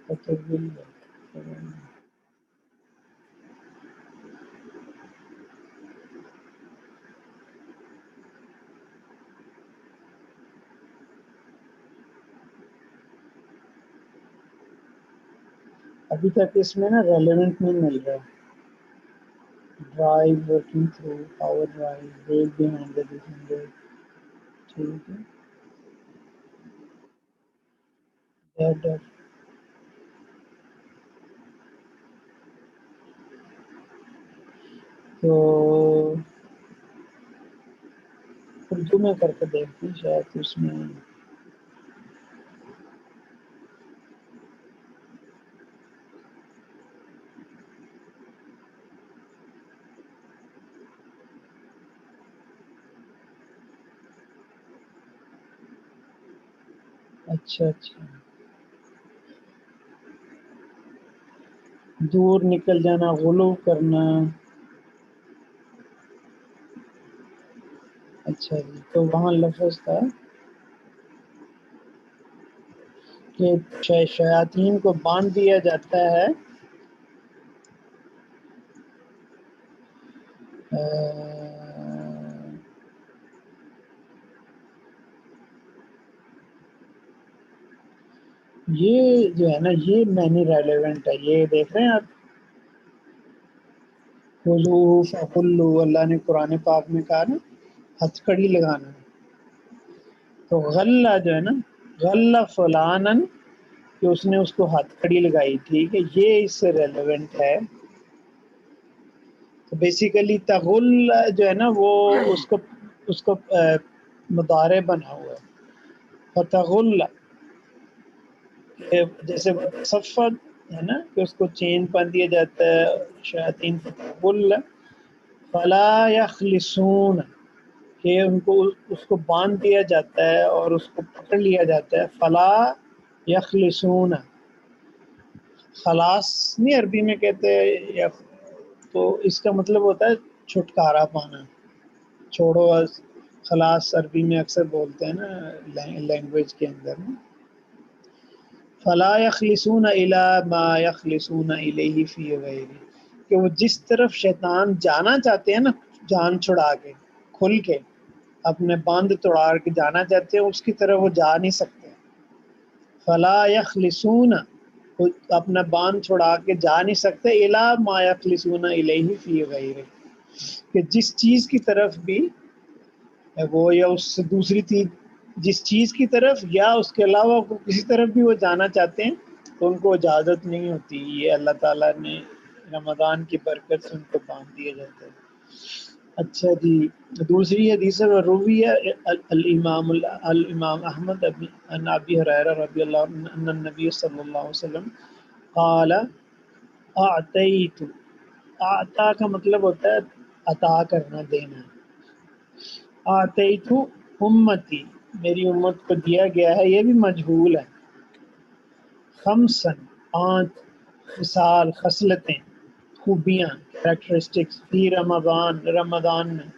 تغل، ابھی تک اس میں نا ریلیونٹ نہیں مل رہا. Drive working through power drive back behind the defender. ٹھیک ہے. بیٹر، تو اردو میں کر کے دیکھتی شاید اس میں. اچھا اچھا، دور نکل جانا، غلو کرنا. اچھا جی، تو وہاں لفظ تھا کہ شیاطین کو باندھ دیا جاتا ہے یہ جو ہے نا یہ مینی ریلیونٹ ہے. یہ دیکھ رہے ہیں آپ، خذوہ فغلوا، اللہ نے قرآن پاک میں کہا نا ہتھ کڑی لگانا. تو غلہ جو ہے نا، غلہ فلانن، کہ اس نے اس کو ہتھ کڑی لگائی. ٹھیک ہے، یہ اس سے ریلیونٹ ہے. تو بیسیکلی تغل جو ہے نا وہ اس کو مضارع بنا ہوا ہے. فتغل، جیسے صفد ہے نا کہ اس کو چین پن دیا جاتا ہے شیاطین. فتغل فلا یخلصون، کہ ان کو اس کو باندھ دیا جاتا ہے اور اس کو پکڑ لیا جاتا ہے. فلا یخلصون، خلاص نہیں عربی میں کہتے ہیں، تو اس کا مطلب ہوتا ہے چھٹکارا پانا، چھوڑو. خلاص عربی میں اکثر بولتے ہیں نا لینگویج کے اندر. فلا یخلصون الی ما یخلصون الیہ فی غیرہ، کہ وہ جس طرف شیطان جانا چاہتے ہیں نا، جان چھڑا کے کھل کے اپنے باندھ توڑا کے جانا چاہتے ہیں، اس کی طرف وہ جا نہیں سکتے. فلا یخلصون، اپنا باندھ چھڑا کے جا نہیں سکتے، الی ما یخلصون الیہ فی غیرہ، کہ جس چیز کی طرف بھی وہ، یا اس سے دوسری چیز، جس چیز کی طرف یا اس کے علاوہ کسی طرف بھی وہ جانا چاہتے ہیں تو ان کو اجازت نہیں ہوتی. یہ اللہ تعالیٰ نے رمضان کی برکت سے ان کو باندھ دیا جاتا ہے. اچھا جی، دوسری حدیث ہے روی الامام احمد عن ابی ہریرہ رضی اللہ عنہ ان النبی صلی اللہ علیہ وسلم قال اعطیت، اعطا کا مطلب ہوتا ہے عطا کرنا، دینا. اعطیت امتی، میری امت کو دیا گیا ہے، یہ بھی مجہول ہے. خمسن، 5 خصال، خصلتیں، خوبیاں، کریکٹرسٹکس، فی رمضان، رمضان میں.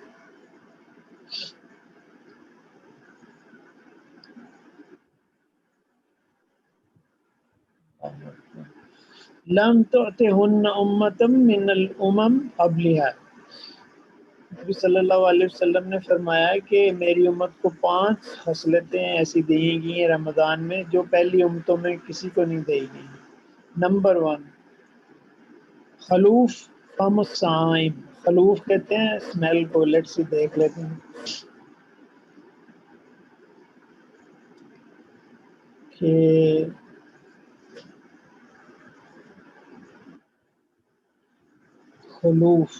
لم تعطہن امۃ من الامم قبلها، نبی صلی اللہ علیہ وسلم نے فرمایا کہ میری امت کو 5 خصلتیں ایسی دی گئی ہیں رمضان میں جو پہلی امتوں میں کسی کو نہیں دی گئی. نمبر 1 خلوف فم الصائم، خلوف کہتے ہیں اسمیل کو. لیٹس سے دیکھ لیتے ہیں کہ خلوف،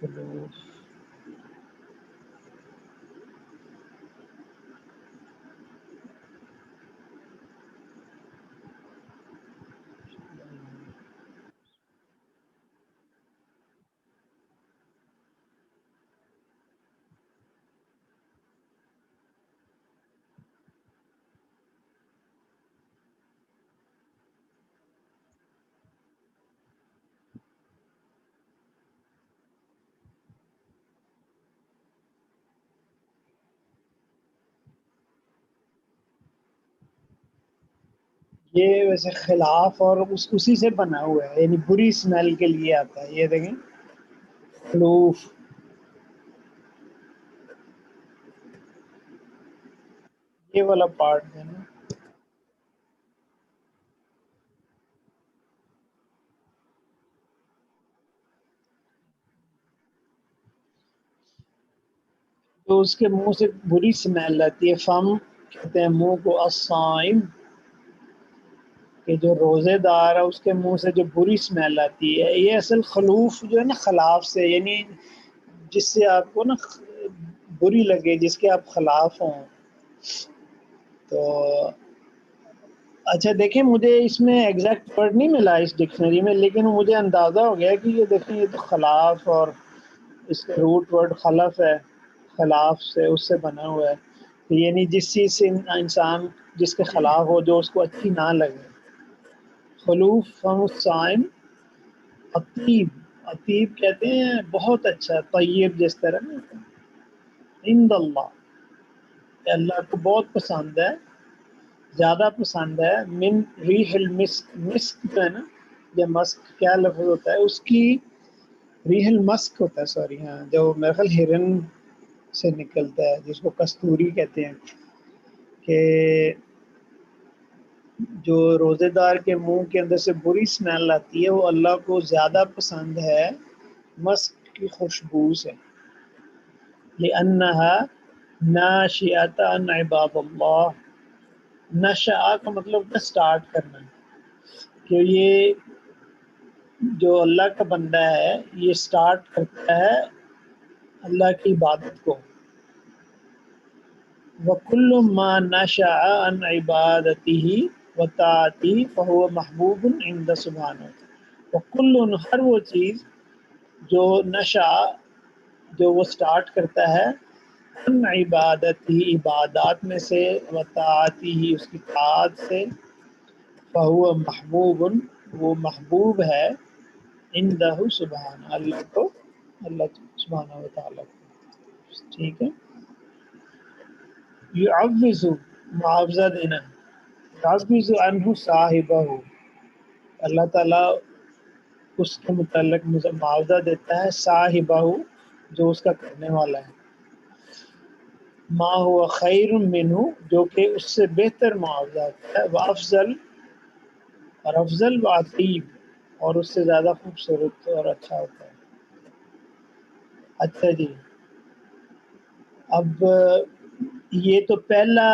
خلوف یہ ویسے خلاف اور اسی سے بنا ہوا ہے، یعنی بری اسمیل کے لیے آتا ہے. یہ دیکھیں خلوف، یہ والا پارٹ ہے نا. تو اس کے منہ سے بری اسمیل آتی ہے. فم کہتے ہیں منہ کو، الصائم کہ جو روزے دار ہے اس کے منہ سے جو بری اسمیل آتی ہے. یہ اصل خلوف جو ہے نا، خلاف سے، یعنی جس سے آپ کو نا بری لگے، جس کے آپ خلاف ہوں. تو اچھا دیکھیں، مجھے اس میں ایگزیکٹ ورڈ نہیں ملا اس ڈکشنری میں، لیکن مجھے اندازہ ہو گیا کہ یہ دیکھیں، یہ تو خلاف اور اس کا روٹ ورڈ خلف ہے، خلاف سے، اس سے بنا ہوا ہے. یعنی جس چیز سے انسان جس کے خلاف ہو، جو اس کو اچھی نہ لگے. خلوف فم الصائم، عطیب، عطیب کہتے ہیں بہت اچھا، طیب جس طرح نا، عند اللہ، اللہ کو بہت پسند ہے، زیادہ پسند ہے. من ریح المسک، مسک جو ہے نا، یہ مسک کیا لفظ ہوتا ہے اس کی، ریح المسک ہوتا ہے، سوری، ہاں، جو میرے خیال ہرن سے نکلتا ہے، جس کو کستوری کہتے ہیں. کہ جو روزے دار کے منہ کے اندر سے بری اسمیل آتی ہے، وہ اللہ کو زیادہ پسند ہے مسک کی خوشبو سے. لأنها ناشئۃ عن عباد اللہ، نشأ کا مطلب ہوتا ہے سٹارٹ کرنا، کہ یہ جو اللہ کا بندہ ہے یہ سٹارٹ کرتا ہے اللہ کی عبادت کو. وَكُلُّ مَا نَشَأَ عَنْ عِبَادَتِهِ وَطَاعَتِهِ فَهُوَ مَحْبُوبٌ عِنْدَ سُبْحَانَهُ. وَكُلٌّ، ہر وہ چیز جو نشأ، جو وہ سٹارٹ کرتا ہے عن عبادتِهِ، عبادات میں سے، وطاعتِهِ، اس کی طاعت سے، فَهُوَ محبوب، وہ محبوب ہے، عندہ سبحانہ، اللہ کو، اللہ سبحانہ وتعالیٰ کو. ٹھیک ہے. یعوذ، معاوضہ دینا. یعوض عنہ صاحبہ، اللہ تعالیٰ اس کے متعلق معاوضہ دیتا ہے صاحبہ، جو اس کا کرنے والا ہے. ما ہوا خیر منہ، جو کہ اس سے بہتر معاوضہ ہوتا ہے. وافضل، اور افضل، وعطیب، اور اس سے زیادہ خوبصورت اور اچھا ہوتا ہے. اچھا جی، اب یہ تو پہلا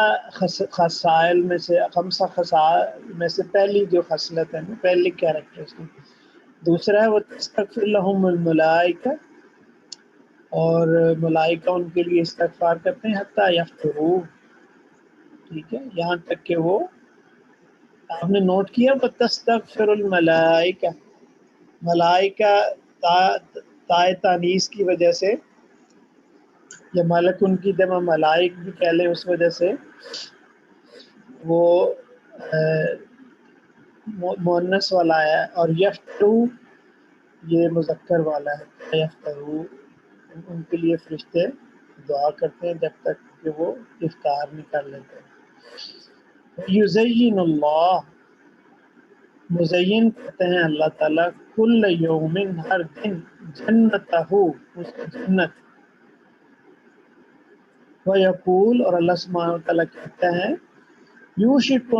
خصائل میں سے، خمسہ خصائل میں سے پہلی جو خصلت ہے نا، پہلی کیریکٹرسٹک. دوسرا ہے وہ تستغفر لہم الملائکہ، اور ملائکہ ان کے لیے استغفار کرتے ہیں حتی یغفروا، ٹھیک ہے، یہاں تک کہ وہ، آپ نے نوٹ کیا وہ تستغفر الملائکہ، ملائکہ تائے تانیث کی وجہ سے، یا ملک ان کی جمع ملائک بھی کہہ لیں اس وجہ سے وہ مؤنث والا ہے، اور یفترو یہ مذکر والا ہے. یفترو، ان کے لیے فرشتے دعا کرتے ہیں جب تک کہ وہ افطار نہیں کر لیتے. یزین اللہ، مزین کرتے ہیں اللہ تعالیٰ، کل یوم، ہر دن، جنتہ، اس کی جنت. وَيَقُول، اور اللہ سبحانہ وتعالیٰ کہتے ہیں، یوشک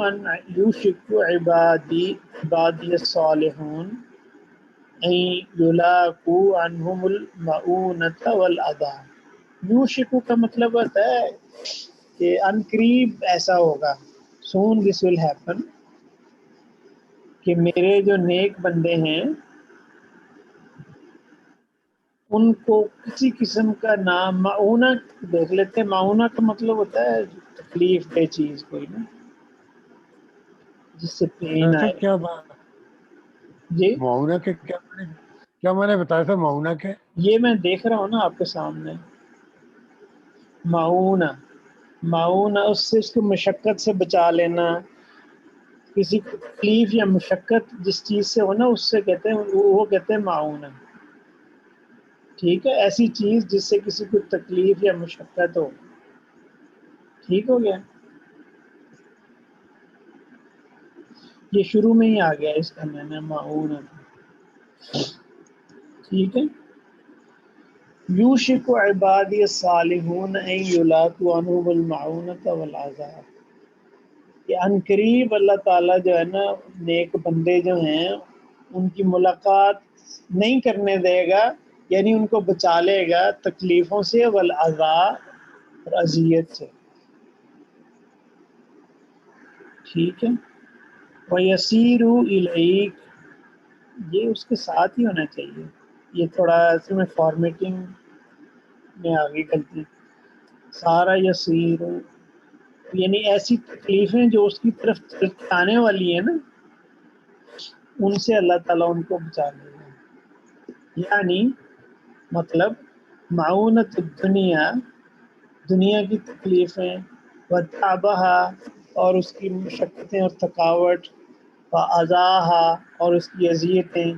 عبادی الصالحون ان یلاقوا عنہم المعونۃ والعذا. یوشک کا مطلب ہوتا ہے کہ ان قریب ایسا ہوگا، سون دس ول ہیپن، کہ میرے جو نیک بندے ہیں ان کو کسی قسم کا نام معونہ دیکھ لیتے ہیں. معونہ کا مطلب ہوتا ہے تکلیف دہ چیز کوئی نا، جس سے پین ایسا آئے. کیا بات، جی معاونہ کے کیا میں نے بتایا تھا معاونہ کے؟ یہ میں دیکھ رہا ہوں نا آپ کے سامنے، معونہ، معونہ اس سے اس کو مشقت سے بچا لینا، کسی کو تکلیف یا مشقت جس چیز سے ہو نا، اس سے کہتے ہیں، وہ کہتے ہیں معونہ. ٹھیک ہے، ایسی چیز جس سے کسی کو تکلیف یا مشقت ہو. ٹھیک ہو گیا، یہ شروع میں ہی آ گیا اس کا میں نے معونہ. ٹھیک ہے. یوشک عبادی الصالحون ان یلاقوا عنہم المعونۃ والعذاب، کہ ان قریب اللہ تعالیٰ جو ہے نا نیک بندے جو ہیں ان کی ملاقات نہیں کرنے دے گا، یعنی ان کو بچا لے گا تکلیفوں سے، والعذاب، اور اذیت سے. ٹھیک ہے. وَيَسِيرُ إِلَيْكَ، یہ اس کے ساتھ ہی ہونا چاہیے، یہ تھوڑا اس میں فارمیٹنگ میں آگے غلطی. سارا یسیر، یعنی ایسی تکلیفیں جو اس کی طرف آنے والی ہیں نا، ان سے اللہ تعالیٰ ان کو بچا لے گا. یعنی مطلب معونت الدنیا، دنیا کی تکلیفیں، وتعبہا، اور اس کی مشقتیں اور تھکاوٹ، وعذاہا، اور اس کی اذیتیں،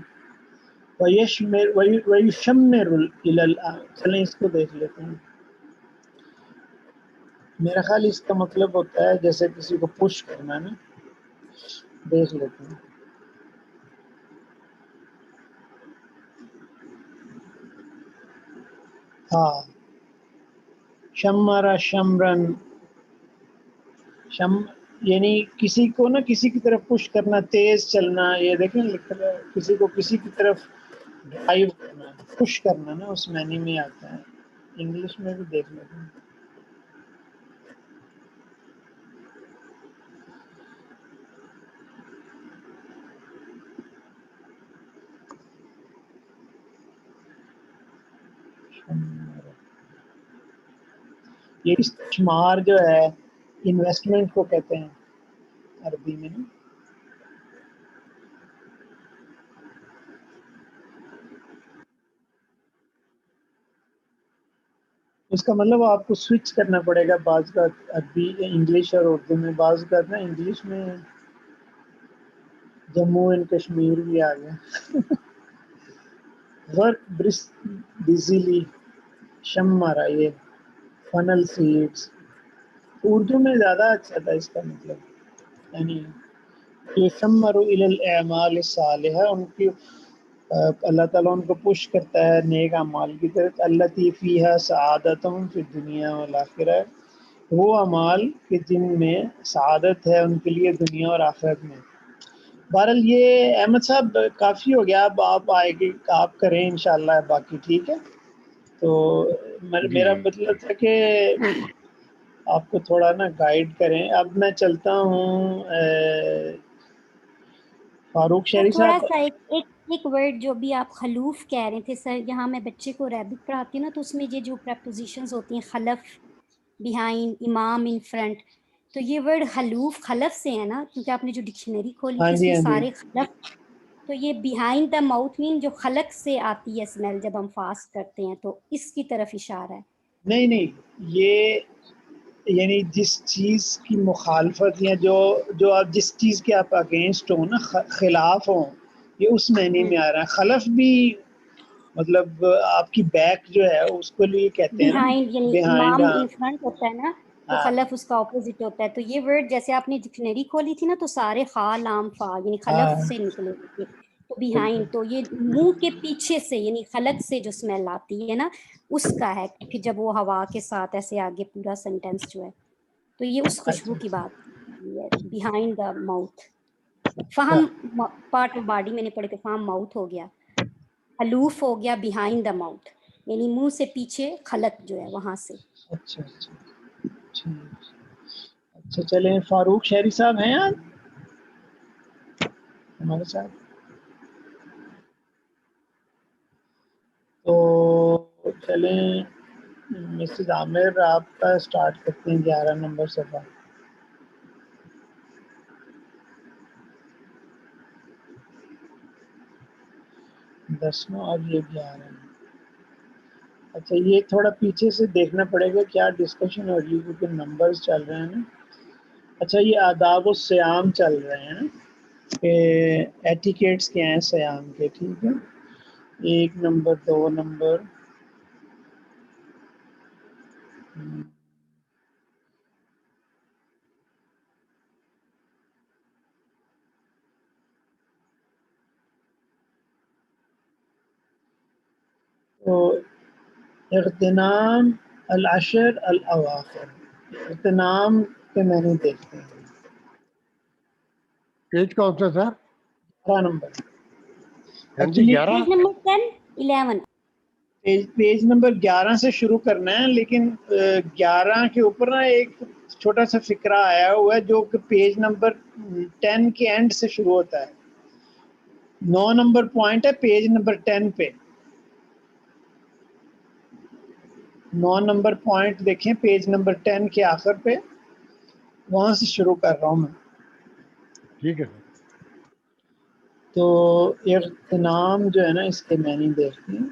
ویشمر چلیں اس کو دیکھ لیتے ہیں. میرا خیال اس کا مطلب ہوتا ہے جیسے کسی کو پش کرنا نا، دیکھ لیتے ہیں. ہاں، شمرا شمرن، یعنی کسی کو نا کسی کی طرف پش کرنا، تیز چلنا. یہ دیکھیں لکھا ہے کسی کو کسی کی طرف ڈرائیو کرنا، پش کرنا نا، اس معنی میں آتا ہے. انگلش میں بھی دیکھ لیتے ہیں. یہ استثمار جو ہے انویسٹمنٹ کو کہتے ہیں عربی میں. اس کا مطلب آپ کو سوئچ کرنا پڑے گا بعض کا عربی انگلش اور اردو میں. بعض کا نا انگلش میں جموں اینڈ کشمیر بھی آ گیا. ورک بزیلی، شمارا، یہ فنل سیڈس، اردو میں زیادہ اچھا تھا اس کا مطلب، یعنی یثمر الی الاعمال الصالحہ، ان کی اللہ تعالیٰ ان کو پش کرتا ہے نیک اعمال کی طرف، التی فیہا سعادتہم فی الدنیا والآخرہ، وہ اعمال کہ جن میں سعادت ہے ان کے لیے دنیا اور آخرت میں۔ بہرحال یہ احمد صاحب کافی ہو گیا، اب آپ آئے گی آپ کریں انشاءاللہ باقی، ٹھیک ہے؟ تو میرا مطلب تھا کہ آپ کو تھوڑا نا گائیڈ کریں۔ اب میں چلتا ہوں فاروق شہری تھوڑا صاحب۔ سا ایک ورڈ جو بھی آپ خلوف کہہ رہے تھے سر، یہاں میں بچے کو عربک پڑھاتی ہوں نا، تو اس میں یہ جو پریپوزیشنز ہوتی ہیں، خلف، بیہائنڈ، امام، ان فرنٹ، تو یہ ورڈ خلوف خلف سے ہے نا، کیونکہ آپ نے جو ڈکشنری کھولی تھی اس میں سارے خلف، تو یہ بیہائنڈ دا ماؤتھ مین جو خلق سے آتی ہے اسمیل جب ہم فاسٹ کرتے ہیں، تو اس کی طرف اشارہ ہے۔ نہیں یہ یعنی جس چیز کی مخالفت یا جو آپ جس چیز کے آپ اگینسٹ ہوں نا، خلاف ہوں، یہ اس معنی میں آ رہا ہے۔ خلف بھی مطلب آپ کی بیک جو ہے اس کو لیے کہتے ہیں نا، بیہائنڈ یعنی بیہائنڈ۔ امام ہاں ان فرنٹ ہوتا ہے نا، تو خلف اس کا اپوزٹ ہوتا ہے۔ تو یہ ورڈ جیسے آپ نے ڈکشنری کھولی تھی نا، تو سارے خا لام فا یعنی خلف سے نکلے ہوئے تھے، تو بیہائنڈ تو یہ منہ کے پیچھے سے یعنی خلق سے جو اسمیل آتی ہے نا اس کا ہے، پھر جب وہ ہوا کے ساتھ ایسے آگے پورا سینٹینس جو ہے، تو یہ اس خوشبو کی بات ہے، بیہائنڈ دا ماؤتھ۔ فہم پارٹ آف باڈی میں نے پڑھے تھے، فہم ماؤتھ ہو گیا، حلوف ہو گیا بیہائنڈ دا ماؤتھ، یعنی منہ سے پیچھے خلق جو ہے وہاں سے۔ اچھا چلیں فاروق شہری صاحب ہیں آج ہمارے ساتھ؟ تو چلیں مسز عامر آپ کا سٹارٹ کرتے ہیں 11 نمبر صفحہ۔ دسواں اور یہ 11۔ اچھا یہ تھوڑا پیچھے سے دیکھنا پڑے گا کیا ڈسکشن ہو رہی ہے، کیونکہ نمبرز چل رہے ہیں نا۔ اچھا یہ آداب الصیام چل رہے ہیں کہ ایٹیکیٹس کیا ہیں صیام کے، ٹھیک ہے؟ 1 نمبر 2 نمبر تو اغتنام العشر الاواخر، اغتنام کے معنی دیکھتے ہیں۔ پیج کون سا سر؟ 11 نمبر۔ ہاں جی 11۔ پیج نمبر 10 11 پیج نمبر 11 سے شروع کرنا ہے، لیکن 11 کے اوپر نا ایک چھوٹا سا فقرہ آیا ہوا ہے جو کہ پیج نمبر 10 کے اینڈ سے شروع ہوتا ہے۔ 9 نمبر پوائنٹ ہے پیج نمبر 10 پہ، 9 نمبر پوائنٹ دیکھیں پیج نمبر 10 کے آخر پہ، وہاں سے شروع کر رہا ہوں میں۔ ٹھیک ہے سر۔ تو اغتنام جو ہے نا اس کے معنی دیکھتے ہیں۔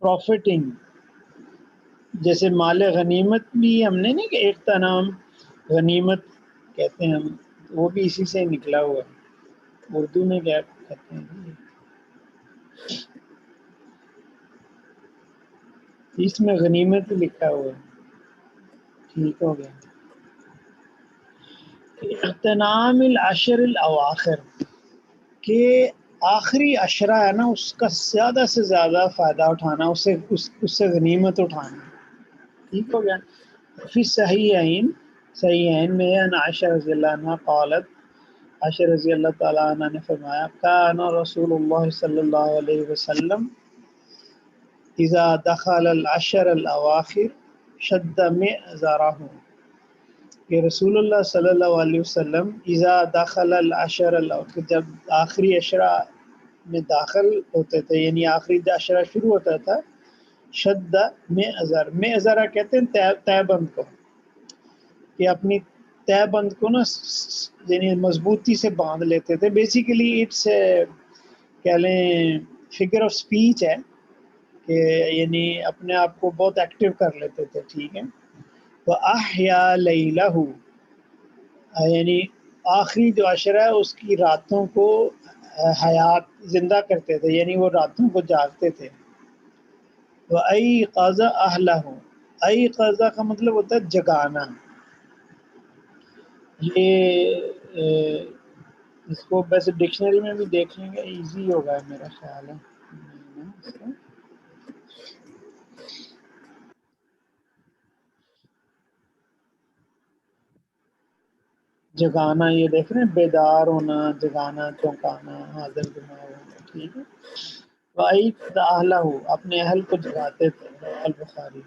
پروفٹنگ، جیسے مال غنیمت بھی ہم نے نہیں کہ اغتنام غنیمت کہتے ہیں ہم، وہ بھی اسی سے نکلا ہوا ہے۔ اردو میں کیا کہتے ہیں، اس میں غنیمت لکھا ہوا ہے، ٹھیک ہو گیا۔ اغتنام العشر الاواخر، کہ آخری عشرہ ہے نا اس کا زیادہ سے زیادہ فائدہ اٹھانا، اس سے غنیمت اٹھانا، ٹھیک ہو گیا۔ فی صحیحین میں ان عائشہ رضی اللہ عنہ قالت، عائشہ رضی اللہ تعالیٰ عنہ نے فرمایا، کان رسول اللہ صلی اللہ علیہ وسلم اذا دخل العشر الاواخر شد مئزرہ، کہ رسول اللہ صلی اللہ علیہ وسلم اذا دخل العشر الاواخر، جب آخری عشرہ میں داخل ہوتے تھے یعنی آخری عشرہ شروع ہوتا تھا، شد مئزرہ کہتے ہیں تہ بند کو، کہ اپنی تہ بند کو نا یعنی مضبوطی سے باندھ لیتے تھے۔ بیسیکلی اٹس کہہ لیں فگر آف سپیچ ہے کہ یعنی اپنے آپ کو بہت ایکٹیو کر لیتے تھے، ٹھیک ہے۔ وَأَحْيَا لَيْلَهُ، یعنی آخری جو عشرہ ہے اس کی راتوں کو حیات زندہ کرتے تھے، یعنی وہ راتوں کو جاگتے تھے۔ وَأَيْقَظَ أَهْلَهُ، ایقظ کا مطلب ہوتا ہے جگانا. یہ اس کو ویسے ڈکشنری میں بھی دیکھ لیں گے، ایزی ہوگا میرا خیال ہے. جگانا یہ دیکھ رہے ہیں، بیدار ہونا، جگانا، چونکانا، حاضر دماغ ہونا. ٹھیک ہے. وَأَيْقَظَ أَهْلَهُ، اپنے اہل کو جگاتے تھے. البخاری.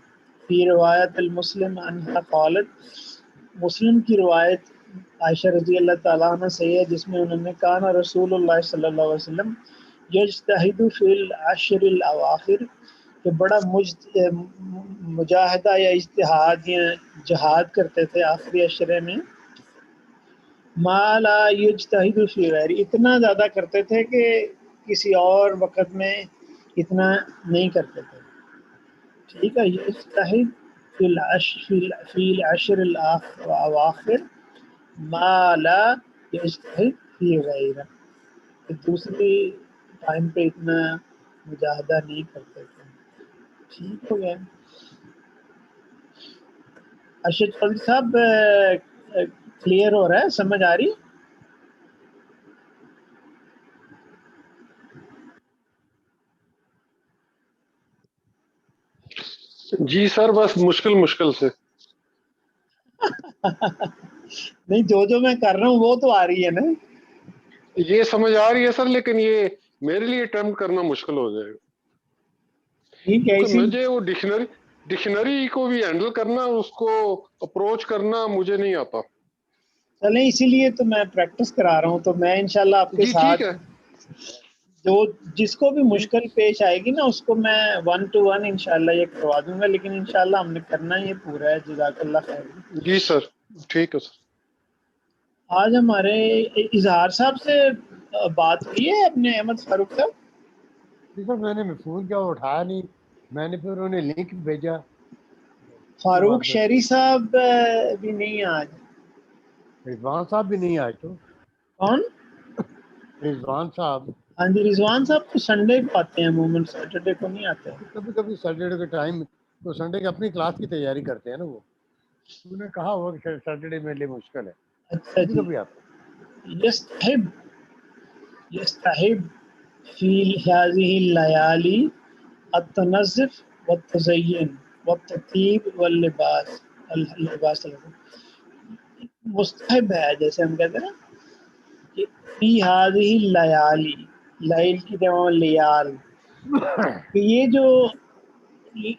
فی روایت المسلم عنہا قالت، مسلم کی روایت عائشہ رضی اللہ تعالیٰ عنہ سے ہے جس میں انہوں نے کہا نا رسول اللہ صلی اللہ علیہ وسلم یجتہد فی العشر الاواخر، کہ بڑا مجاہدہ یا اجتہاد یا جہاد کرتے تھے آخری عشرے میں. ما لا یجتہد فی غیر، اتنا زیادہ کرتے تھے کہ کسی اور وقت میں اتنا نہیں کرتے تھے. ٹھیک ہے. یجتہد فی العشر الاواخر ما لا یجتہد فی غیر، دوسری ٹائم پہ اتنا مجاہدہ نہیں کرتے تھے. ٹھیک ہو گیا. ارشد چودھری صاحب کلیئر ہو رہا ہے، سمجھ آ رہی؟ جی سر، بس مشکل سے. نہیں، جو میں کر رہا ہوں وہ تو آ رہی ہے نا. یہ سمجھ آ رہی ہے سر، لیکن یہ میرے لیے اٹیمپٹ کرنا مشکل ہو جائے گا، ٹھیک ہے. کیونکہ مجھے وہ ڈکشنری کو بھی ہینڈل کرنا، اس کو اپروچ کرنا مجھے نہیں آتا. چلیں اسی لیے تو میں پریکٹس کرا رہا ہوں. تو میں انشاءاللہ آپ کے جی ٹھیک ساتھ ہے. جو جس کو بھی مشکل پیش آئے گی نا اس کو میں 1 to 1 انشاءاللہ یہ کروا دوں گا، لیکن انشاءاللہ ہم نے کرنا یہ پورا ہے. جزاک اللہ خیر. جی سر ٹھیک ہے سر. آج ہمارے اظہار صاحب سے بات ہوئی ہے اپنے احمد فاروق صاحب؟ سر میں نے فون کیا اٹھایا نہیں، میں نے پھر انہیں لنک بھیجا. فاروق شہری صاحب بھی نہیں آج. رضوان صاحب بھی نہیں آج. تو کون؟ رضوان صاحب. ہاں جی، رضوان صاحب تو سنڈے کو آتے ہیں، عموماً سیٹرڈے کو نہیں آتے. کبھی کبھی سیٹرڈے کے ٹائم تو سنڈے کی اپنی کلاس کی تیاری کرتے ہیں نا وہ. انہوں نے کہا ہوا کہ سیٹرڈے میرے لیے مشکل ہے. اچھا کبھی جی. کبھی آتے یستحب فی هذه الليالي التنظف والتزین والتطیب واللباس. مستحب ہے، جیسے ہم کہتے ہیں نا کہ فی هذه الليالي، لیل کی جمع لیال، کہ یہ جو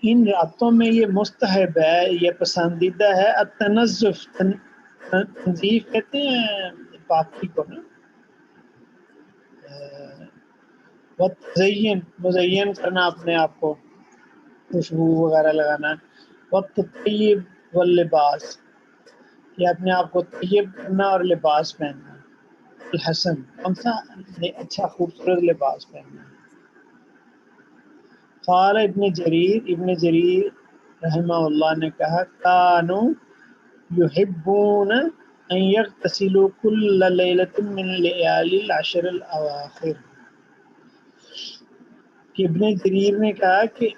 ان راتوں میں یہ مستحب ہے، یہ پسندیدہ ہے. التنظف، تنظیف کہتے ہیں پاکی کو نا. وتزین، مزین کرنا اپنے آپ کو، خوشبو وغیرہ لگانا. وقت طیب واللباس، یہ اپنے آپ کو طیب کرنا اور لباس پہننا. الحسن، کون سا اچھا خوبصورت لباس پہننا. قال ابن جریر رحمہ اللہ نے کہا کانوا یحبون ان یغتسلوا کل لیلۃ من لیالی العشر الاواخر، کہ ابن جریر نے کہا کہ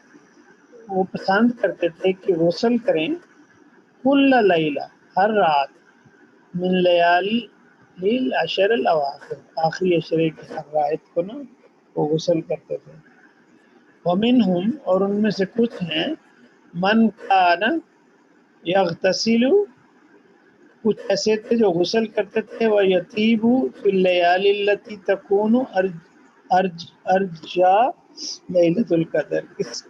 وہ پسند کرتے تھے کہ غسل کریں کل لیلہ، ہر رات، من لیالی العشر الاواخر، آخری عشرے کی ہر رات کو نا وہ غسل کرتے تھے. ومنہم، اور ان میں سے کچھ ہیں، من کان یغتسل، کچھ ایسے تھے جو غسل کرتے تھے. ویطیب فی اللیالی التی تکون ارجا لیلۃ القدر،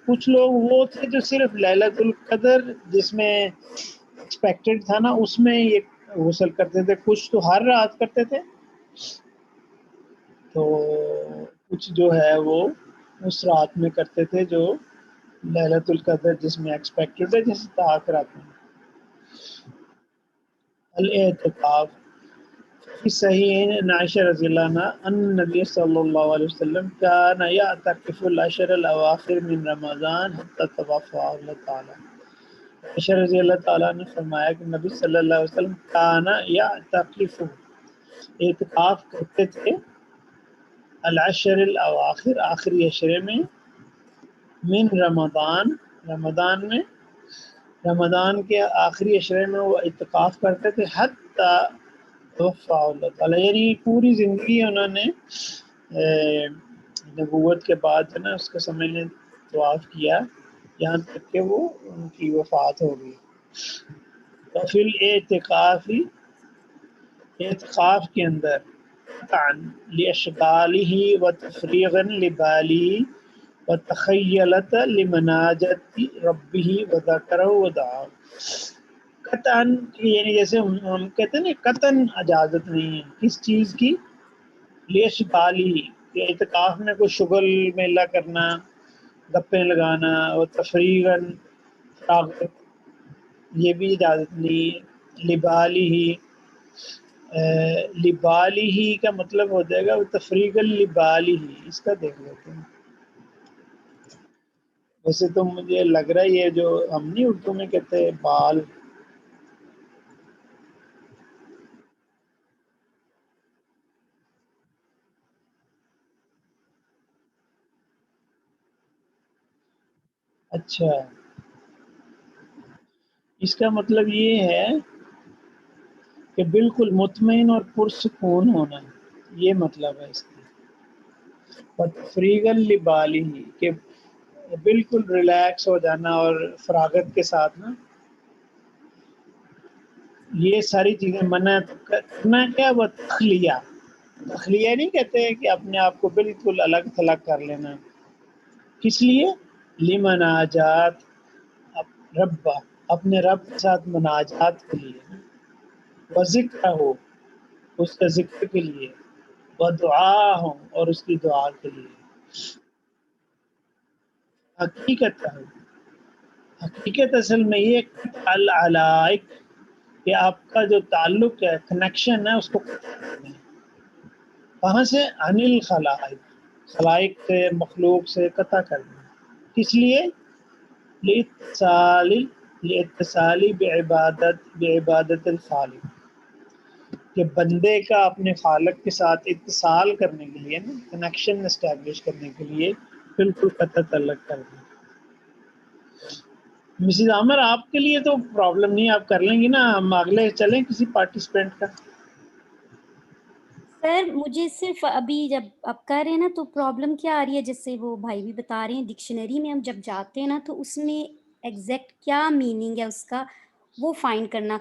کچھ لوگ وہ تھے جو صرف لیلۃ القدر جس میں ایکسپیکٹڈ تھا نا اس میں یہ غسل کرتے تھے. کچھ تو ہر رات کرتے تھے، تو کچھ جو ہے وہ اس رات میں کرتے تھے جو لیلۃ القدر جس میں ایکسپیکٹڈ ہے، جیسے طاق رات میں. الاعتکاف فی صحیح عائشہ رضی اللہ عنہ ان نبی صلی اللہ علیہ وسلم کان یعتکف العشر الاواخر من رمضان حتی توفاه اللہ تعالی. عائشہ رضی اللہ تعالیٰ نے فرمایا کہ نبی صلی اللہ علیہ وسلم کان یعتکف، اعتکاف کرتے تھے، العشر الاواخر، آخری عشرے میں، من رمضان، رمضان میں، رمضان کے آخری عشرے میں وہ اعتکاف کرتے تھے، حتی توفیٰ اللہ تعالیٰ، یعنی پوری زندگی انہوں نے نبوت کے بعد ہے نا اس کے سمے نے طواف کیا یہاں تک کہ وہ ان کی وفات ہو گئی. تو پھر اعتکافی، اعتکاف کے اندر قطعاً لاشغالہ وتفریغا لبالہ وتخیلت لمناجت ربہ وذکرہ ودعا، قطعاً یعنی جیسے ہم کہتے ہیں نا قطعاً اجازت نہیں ہے کس چیز کی، لاشغالہ کہ اعتکاف میں کوئی شغل میلہ کرنا، گپیں لگانا، اور تفریغاً فراغت، یہ بھی اجازت نہیں ہے. لبالہ، لبالہ کا مطلب ہو جائے گا تفریغ لبالہ، اس کا دیکھ لیتے ہیں. ویسے تو مجھے لگ رہا ہے یہ جو ہم نہیں اردو میں کہتے ہیں بال، اچھا اس کا مطلب یہ ہے کہ بالکل مطمئن اور پرسکون ہونا، یہ مطلب ہے اس کا. اور تفریغ لبالہ کہ بالکل ریلیکس ہو جانا اور فراغت کے ساتھ نا یہ ساری چیزیں منع کرنا. کیا وہ تخلیہ، تخلیہ نہیں کہتے کہ اپنے آپ کو بالکل الگ تھلگ کر لینا. کس لیے؟ لمناجات رب، اپنے رب کے ساتھ مناجات کے لیے، و ذکر ہو اس کا ذکر کے لیے، و دعا ہو اور اس کی دعا کے لیے. حقیقت ہے، حقیقت اصل میں یہ العلائق کہ آپ کا جو تعلق ہے، کنیکشن ہے، اس کو قطع کرنا ہے. کہاں سے؟ عن الخلائق، خلائق سے، مخلوق سے قطع کرنا. کس لیے؟ لاتصالی بعبادت الخالق، کہ بندے کا اپنے خالق کے ساتھ اتصال کرنے کے لیے نا، کنیکشن اسٹیبلش کرنے کے لیے بالکل قطع تعلق کرنا. مسز عامر آپ کے لیے تو پرابلم نہیں، آپ کر لیں گی نا. ہم اگلے چلیں کسی پارٹیسپینٹ کا. سر مجھے صرف ابھی جب آپ کر رہے ہیں نا تو پرابلم کیا آ رہی ہے، جس سے وہ بھائی بھی بتا رہے ہیں ڈکشنری میں ہم جب جاتے ہیں نا تو اس میں ایگزیکٹ کیا میننگ ہے اس کا وہ فائنڈ کرنا.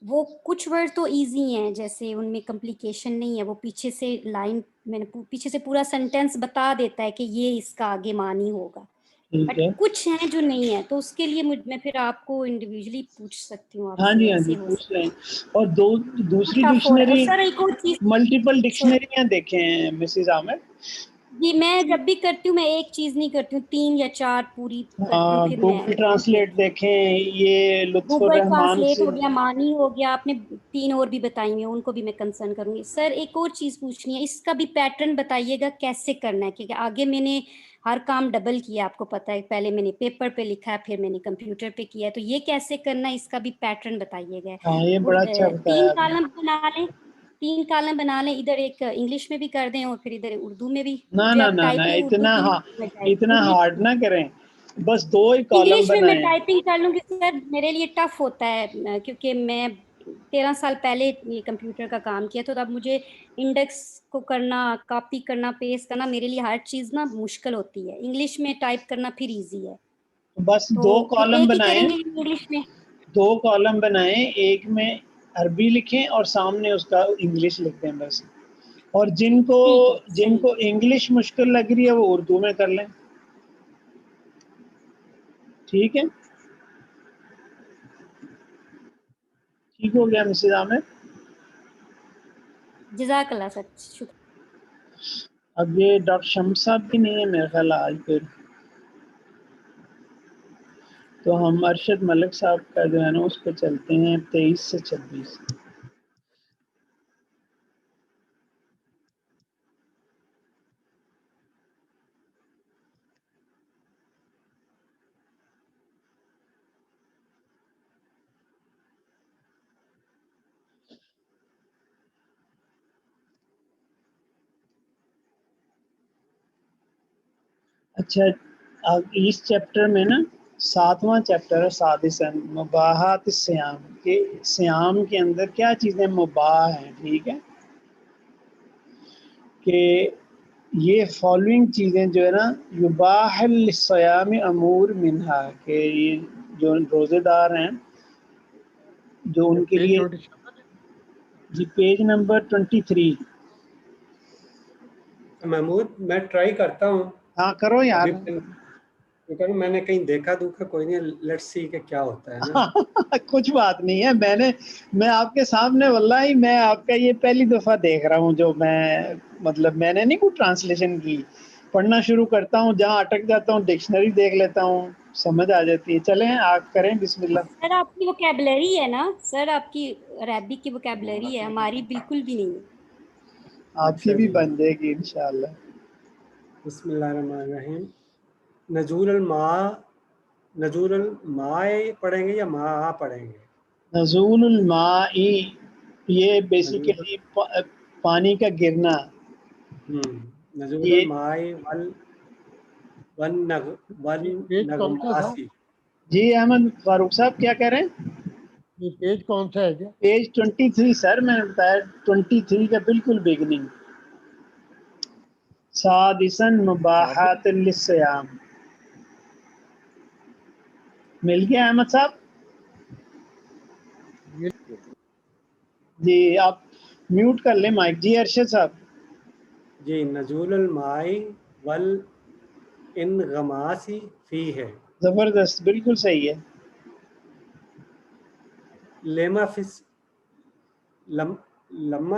وہ کچھ ورڈ تو ایزی ہیں، جیسے ان میں کمپلیکیشن نہیں ہے، وہ پیچھے سے لائن میں نے پیچھے سے پورا سینٹینس بتا دیتا ہے کہ یہ اس کا آگے معنی ہوگا. ٹھیک بٹ ہے، کچھ ہیں جو نہیں ہے، تو اس کے لیے میں پھر آپ کو انڈیویجلی پوچھ سکتی ہوں آپ ہاں سے، جی ہاں جی ایسے ہو پوچھ سکتا لیں. اور دوسری ٹف ہو رہا ہے. اور ڈکشنری، سر ایک اور چیز، ملٹیپل ڈکشنریاں دیکھیں مسز عامر. جی میں جب بھی کرتی ہوں میں ایک چیز نہیں کرتی ہوں، 3 یا 4 پوری کرتی ہوں، پھر میں گوگل ٹرانسلیٹ دیکھیں، یہ لطف گوگل الرحمان ٹرانسلیٹ سے. ہو گیا، مانی ہو گیا، آپ نے 3 اور بھی بتائی ہیں، ان کو بھی میں کنسرن کروں گی. سر ایک اور چیز پوچھنی ہے، اس کا بھی پیٹرن بتائیے گا کیسے کرنا ہے، کیونکہ آگے میں نے ہر کام ڈبل کیا، آپ کو پتہ ہے، پہلے میں نے پیپر پہ لکھا ہے، پھر میں نے کمپیوٹر پہ کیا ہے، تو یہ کیسے کرنا ہے اس کا بھی پیٹرن بتائیے گا. ہاں یہ بڑا اچھا بتایا 3 آپ نے. کالم بنا لیں، 3 کالم بنا لیں، ادھر ایک انگلش میں بھی کر دیں اور پھر ادھر اردو میں بھی، نہ جو نہ آپ نہ نہ ٹائپنگ اردو اتنا، کی ہاں میں اتنا ٹائپنگ ہارڈ نہ کریں، بس 2 ہی کالم انگلش میں بنائیں. ٹائپنگ کر لوں گی. سر میرے لیے ٹف ہوتا ہے کیونکہ میں 13 سال پہلے یہ کمپیوٹر کا کام کیا، تو اب مجھے انڈیکس کو کرنا، کاپی کرنا، پیسٹ کرنا، میرے لیے ہر چیز نا مشکل ہوتی ہے. انگلش میں ٹائپ کرنا پھر ایزی ہے، بس تو 2 پھر کالم ایک ہی بنائیں، کریں گے انگلش میں. 2 کالم بنائیں، ایک میں عربی لکھیں اور سامنے اس کا انگلش لکھ دیں بس. اور ٹھیک ہے جن صحیح. کو انگلش مشکل لگ رہی ہے وہ اردو میں کر لیں. ٹھیک ہے، ٹھیک ہو گیا مسز عامر. جزاک اللہ سر، شکریہ. اب یہ ڈاکٹر شمس صاحب بھی نہیں ہے میرے خیال آج. پھر تو ہم ارشد ملک صاحب کا جو ہے نا اس پہ چلتے ہیں 23 سے 26. اچھا اب اس چیپٹر میں نا 7واں چیپٹر ہے سادسن مباحات الصیام کہ صیام کے اندر کیا چیزیں مباح ہیں. ٹھیک ہے کہ یہ فالوئنگ چیزیں جو ہے نا یباح للصیام امور منہا کہ یہ جو روزے دار ہیں جو ان کے لیے جی پیج نمبر 23. محمود میں ٹرائی کرتا ہوں. ہاں کرو یار. کیونکہ میں نے کہیں دیکھا کوئی نہیں. لیٹس سی کہ کیا ہوتا ہے نا. کچھ بات نہیں ہے. میں آپ کے سامنے واللہ میں آپ کا یہ پہلی دفعہ دیکھ رہا ہوں جو میں نے نہیں کوئی ٹرانسلیشن کی. پڑھنا شروع کرتا ہوں جہاں اٹک جاتا ہوں ڈکشنری دیکھ لیتا ہوں سمجھ آ جاتی ہے. چلیں آپ کریں بسم اللہ. سر آپ کی ووکیبلری ہے نا سر, آپ کی عربک کی ووکیبلری ہے, ہماری بالکل بھی نہیں ہے. آپ کی بھی بن جائے گی انشاءاللہ. بسم اللہ الرحمن الرحیم. نزول الماء پڑھیں گے یا ماء پڑھیں گے؟ نزول الماء یہ بیسیکلی پانی کا گرنا. نزول الماء والنغماسی. جی احمد فاروق صاحب کیا کہہ رہے ہیں؟ یہ پیج کون سا ہے کیا؟ پیج 23 سر, میں نے بتایا 23 کا بالکل بگننگ. سادسن مباحات للصیام. مل گیا احمد صاحب؟ جی آپ میوٹ کر لیں مائک. جی ارشد صاحب. جی نزول الماء والانغماسی فی ہے. زبردست, بالکل صحیح ہے. لما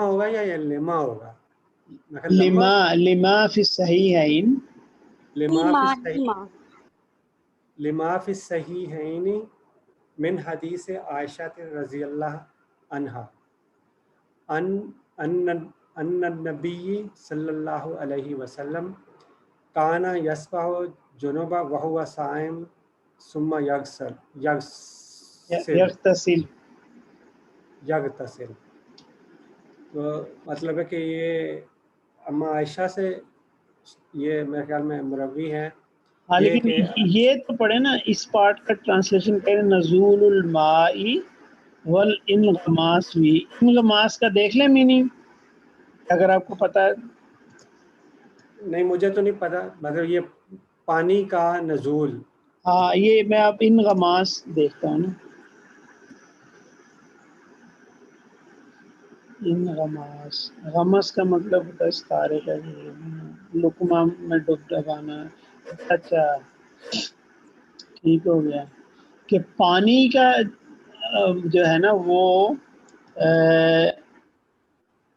ہوگا یا لما ہوگا؟ لما فی الصحیحین. لما فی الصحیحین من حدیث عائشہ رضی اللہ عنہا ان النبی صلی اللہ علیہ وسلم کان یصبح جنوبا وہو صائم ثم یغتسل. تو مطلب ہے کہ یہ اما عائشہ سے یہ میرے خیال میں مروی ہے. لیکن یہ تو پڑھے نا اس پارٹ کا ٹرانسلیشن کریں نزول الماء والانغماس بھی. انغماس کا دیکھ لیں میننگ اگر آپ کو پتا ہے. نہیں مجھے تو نہیں پتا, مگر یہ پانی کا نزول. ہاں یہ میں اب انغماس دیکھتا ہوں نا. انغماس غمس کا مطلب ہوتا ہے ستارے کا لقمہ میں ڈبانا. اچھا ٹھیک ہو گیا کہ پانی کا جو ہے نا وہ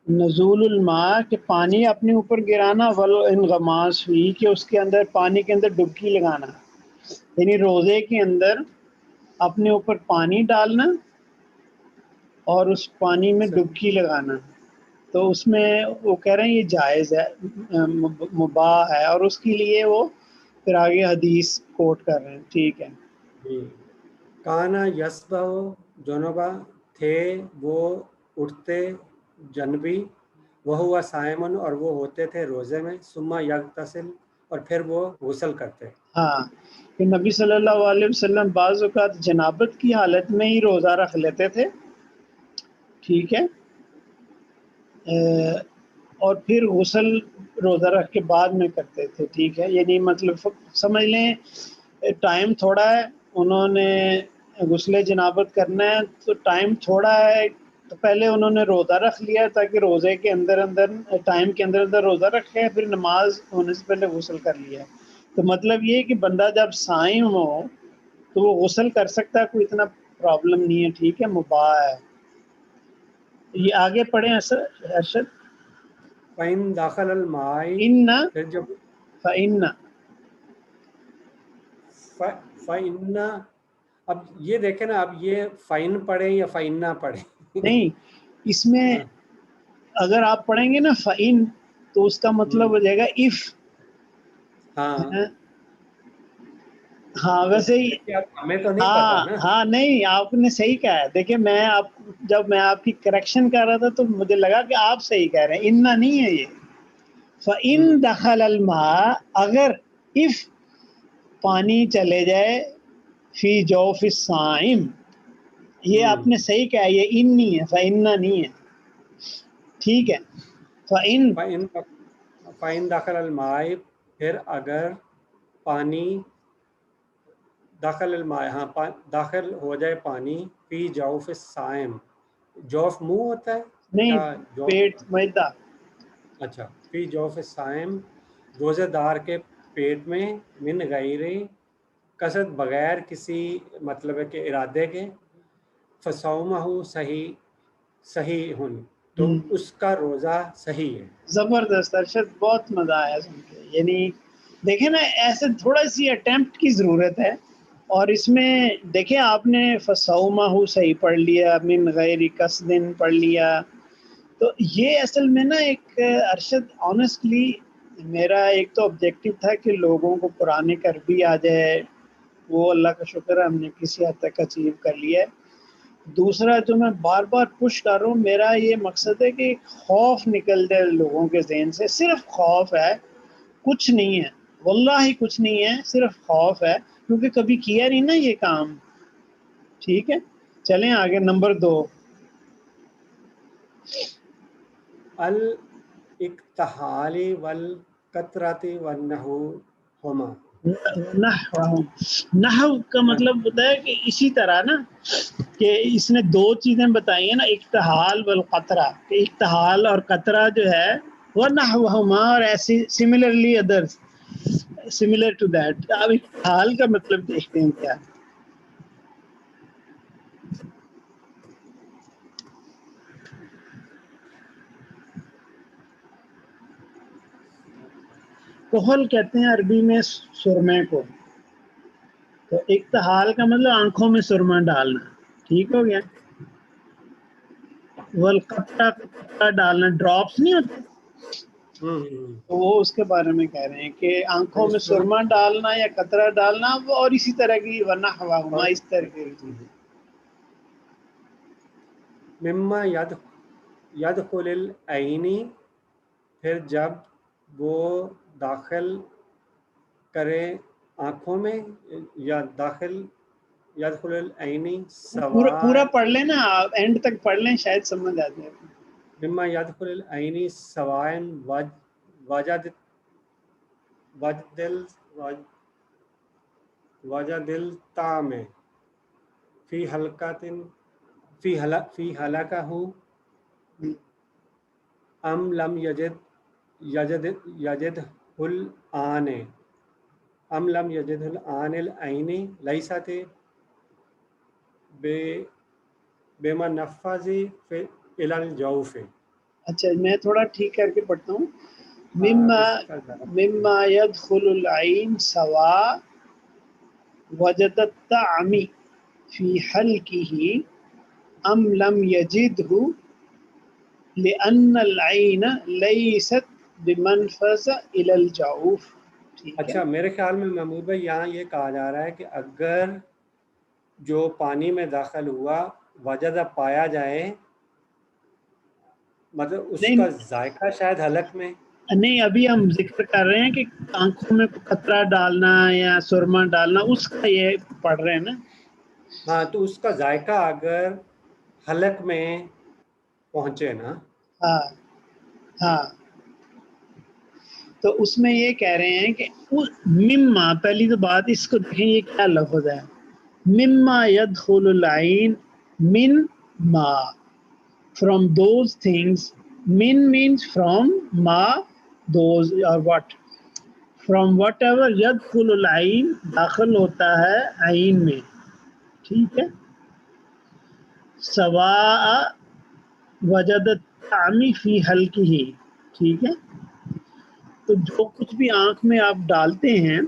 نزول الماء کہ پانی اپنے اوپر گرانا, والانغماس ہوئی کہ اس کے اندر پانی کے اندر ڈبکی لگانا. یعنی روزے کے اندر اپنے اوپر پانی ڈالنا اور اس پانی میں ڈبکی لگانا. تو اس میں وہ کہہ رہے ہیں یہ جائز ہے, مباح ہے, اور اس کے لیے وہ پھر آگے حدیث کوٹ کر رہے ہیں. ٹھیک ہے. کانا یصبح جنوبا تھے وہ اٹھتے جنبی, وہ ہوا صائمن اور وہ ہوتے تھے روزے میں, ثم یغتسل اور پھر وہ غسل کرتے. ہاں کہ نبی صلی اللہ علیہ وسلم بعض اوقات جنابت کی حالت میں ہی روزہ رکھ لیتے تھے. ٹھیک ہے. اور پھر غسل روزہ رکھ کے بعد میں کرتے تھے. ٹھیک ہے. یعنی مطلب سمجھ لیں ٹائم تھوڑا ہے, انہوں نے غسل جنابت کرنا ہے تو ٹائم تھوڑا ہے, تو پہلے انہوں نے روزہ رکھ لیا تاکہ روزے کے اندر ٹائم کے اندر روزہ رکھے, پھر نماز ہونے سے پہلے غسل کر لیا. تو مطلب یہ کہ بندہ جب صائم ہو تو وہ غسل کر سکتا ہے, کوئی اتنا پرابلم نہیں ہے. ٹھیک ہے, مباح ہے. یہ آگے پڑھیں ارشد. فَإِن دَخَلَ الْمَاءِ پھر جب فَإِنَّ اب یہ دیکھیں نا, اب یہ فائن پڑھیں یا فائنہ پڑھیں. نہیں, اس میں اگر آپ پڑھیں گے نا فَإِن تو اس کا مطلب ہو جائے گا if. ہاں ویسے ہی ہمیں تو نہیں پتا نا. ہاں نہیں آپ نے صحیح کہا ہے. دیکھیں جب میں آپ کی کریکشن کر رہا تھا تو مجھے لگا کہ آپ صحیح کہہ رہے ہیں, اننا نہیں ہے یہ. فَإِن دَخَلَ الْمَاء اگر if پانی چلے جائے فی جوف الصائم، یہ آپ نے صحیح کہا، یہ ان نہیں ہے، فإنہ نہیں ہے، ٹھیک ہے. فَإِن دَخَلَ الْمَاءِ، پھر اگر پانی داخل الماء، ہاں داخل ہو جائے پانی فی جوف الصائم، جوف منہ ہوتا ہے نہیں، کیا جوف؟ پیٹ معدہ. اچھا، فی جوف الصائم، روزہ دار کے پیٹ میں، من غیر قصد، بغیر کسی مطلب ہے کہ ارادے کے، فصومہ صحیح تو اس کا روزہ صحیح ہے. زبردست ارشد، بہت مزہ آیا سن کے. یعنی دیکھیں نا، ایسے تھوڑا سی اٹیمپٹ کی ضرورت ہے، اور اس میں دیکھیں آپ نے فصومہ صحیح پڑھ لیا، من غیر قصد پڑھ لیا. تو یہ اصل میں نا ایک ارشد، آنیسٹلی میرا ایک تو آبجیکٹو تھا کہ لوگوں کو قرآن عربی آ جائے، وہ اللہ کا شکر ہے ہم نے کسی حد تک اچیو کر لیا ہے. دوسرا جو میں بار بار پش کر رہا ہوں، میرا یہ مقصد ہے کہ خوف نکل جائے لوگوں کے ذہن سے. صرف خوف ہے، کچھ نہیں ہے، واللہ کچھ نہیں ہے، صرف خوف ہے، کیونکہ کبھی کیا نہیں نا یہ کام. ٹھیک ہے، چلیں آگے. نمبر 2، الاکتحال والقطرۃ والنحوہما. نحو کا مطلب ہوتا ہے کہ اسی طرح نا، کہ اس نے 2 چیزیں بتائی ہیں نا، اکتحال والقطرہ، کہ اکتحال اور قطرہ جو ہے وہ نحوہما، اور ایسی similarly others similar to that. اب اکتحال کا مطلب دیکھتے ہیں کیا. کحل کہتے ہیں عربی میں سرمے کو. تو اکتحال کا مطلب آنکھوں میں سرما ڈالنا. ٹھیک ہو گیا. والقطرہ، قطرہ ڈالنا، ڈراپس نہیں ہوتے، تو وہ اس کے بارے میں کہہ رہے ہیں کہ آنکھوں میں سرما ڈالنا یا قطرہ ڈالنا، اور اسی طرح کی ونحوہما، اس طرح کی چیزیں. مما یدخل العینی، پھر جب وہ داخل کرے آنکھوں میں، یا یدخل العینی پورا پڑھ لیں نا، اینڈ تک پڑھ لیں، شاید سمجھ آ جائے. مما یدخل العینی سوائن وجدل طعم فی حلقہ ام لم یجد الآن العین لیست بمنفذ الی الجوف. اچھا، میں تھوڑا ٹھیک کر کے پڑھتا ہوں. مما يدخل العین سوا وجد الطعم فی حلقہ ام لم یجدہ لأن العین لیست بمنفذ الی الجوف. اچھا، میرے خیال میں محمود بھائی یہاں یہ کہا جا رہا ہے کہ اگر جو پانی میں داخل ہوا وجد پایا جائے، مطلب اس کا ذائقہ شاید حلق میں نہیں، ابھی ہم ذکر کر رہے ہیں کہ آنکھوں میں قطرہ ڈالنا یا سرما ڈالنا، اس کا یہ پڑھ رہے ہیں نا. ہاں، تو اس کا ذائقہ اگر حلق میں پہنچے نا. ہاں، تو اس میں یہ کہہ رہے ہیں کہ مما، پہلی تو بات اس کو دیکھیں یہ کیا لفظ ہے. مما يدخل العین، من ما، from those things. Min means from, ma those or what, from whatever yadkhul al-ain داخل ہوتا ہے عین میں. ٹھیک ہے. سواء وجد الطعم فی حلقہ. ٹھیک ہے. تو جو کچھ بھی آنکھ میں آپ ڈالتے ہیں،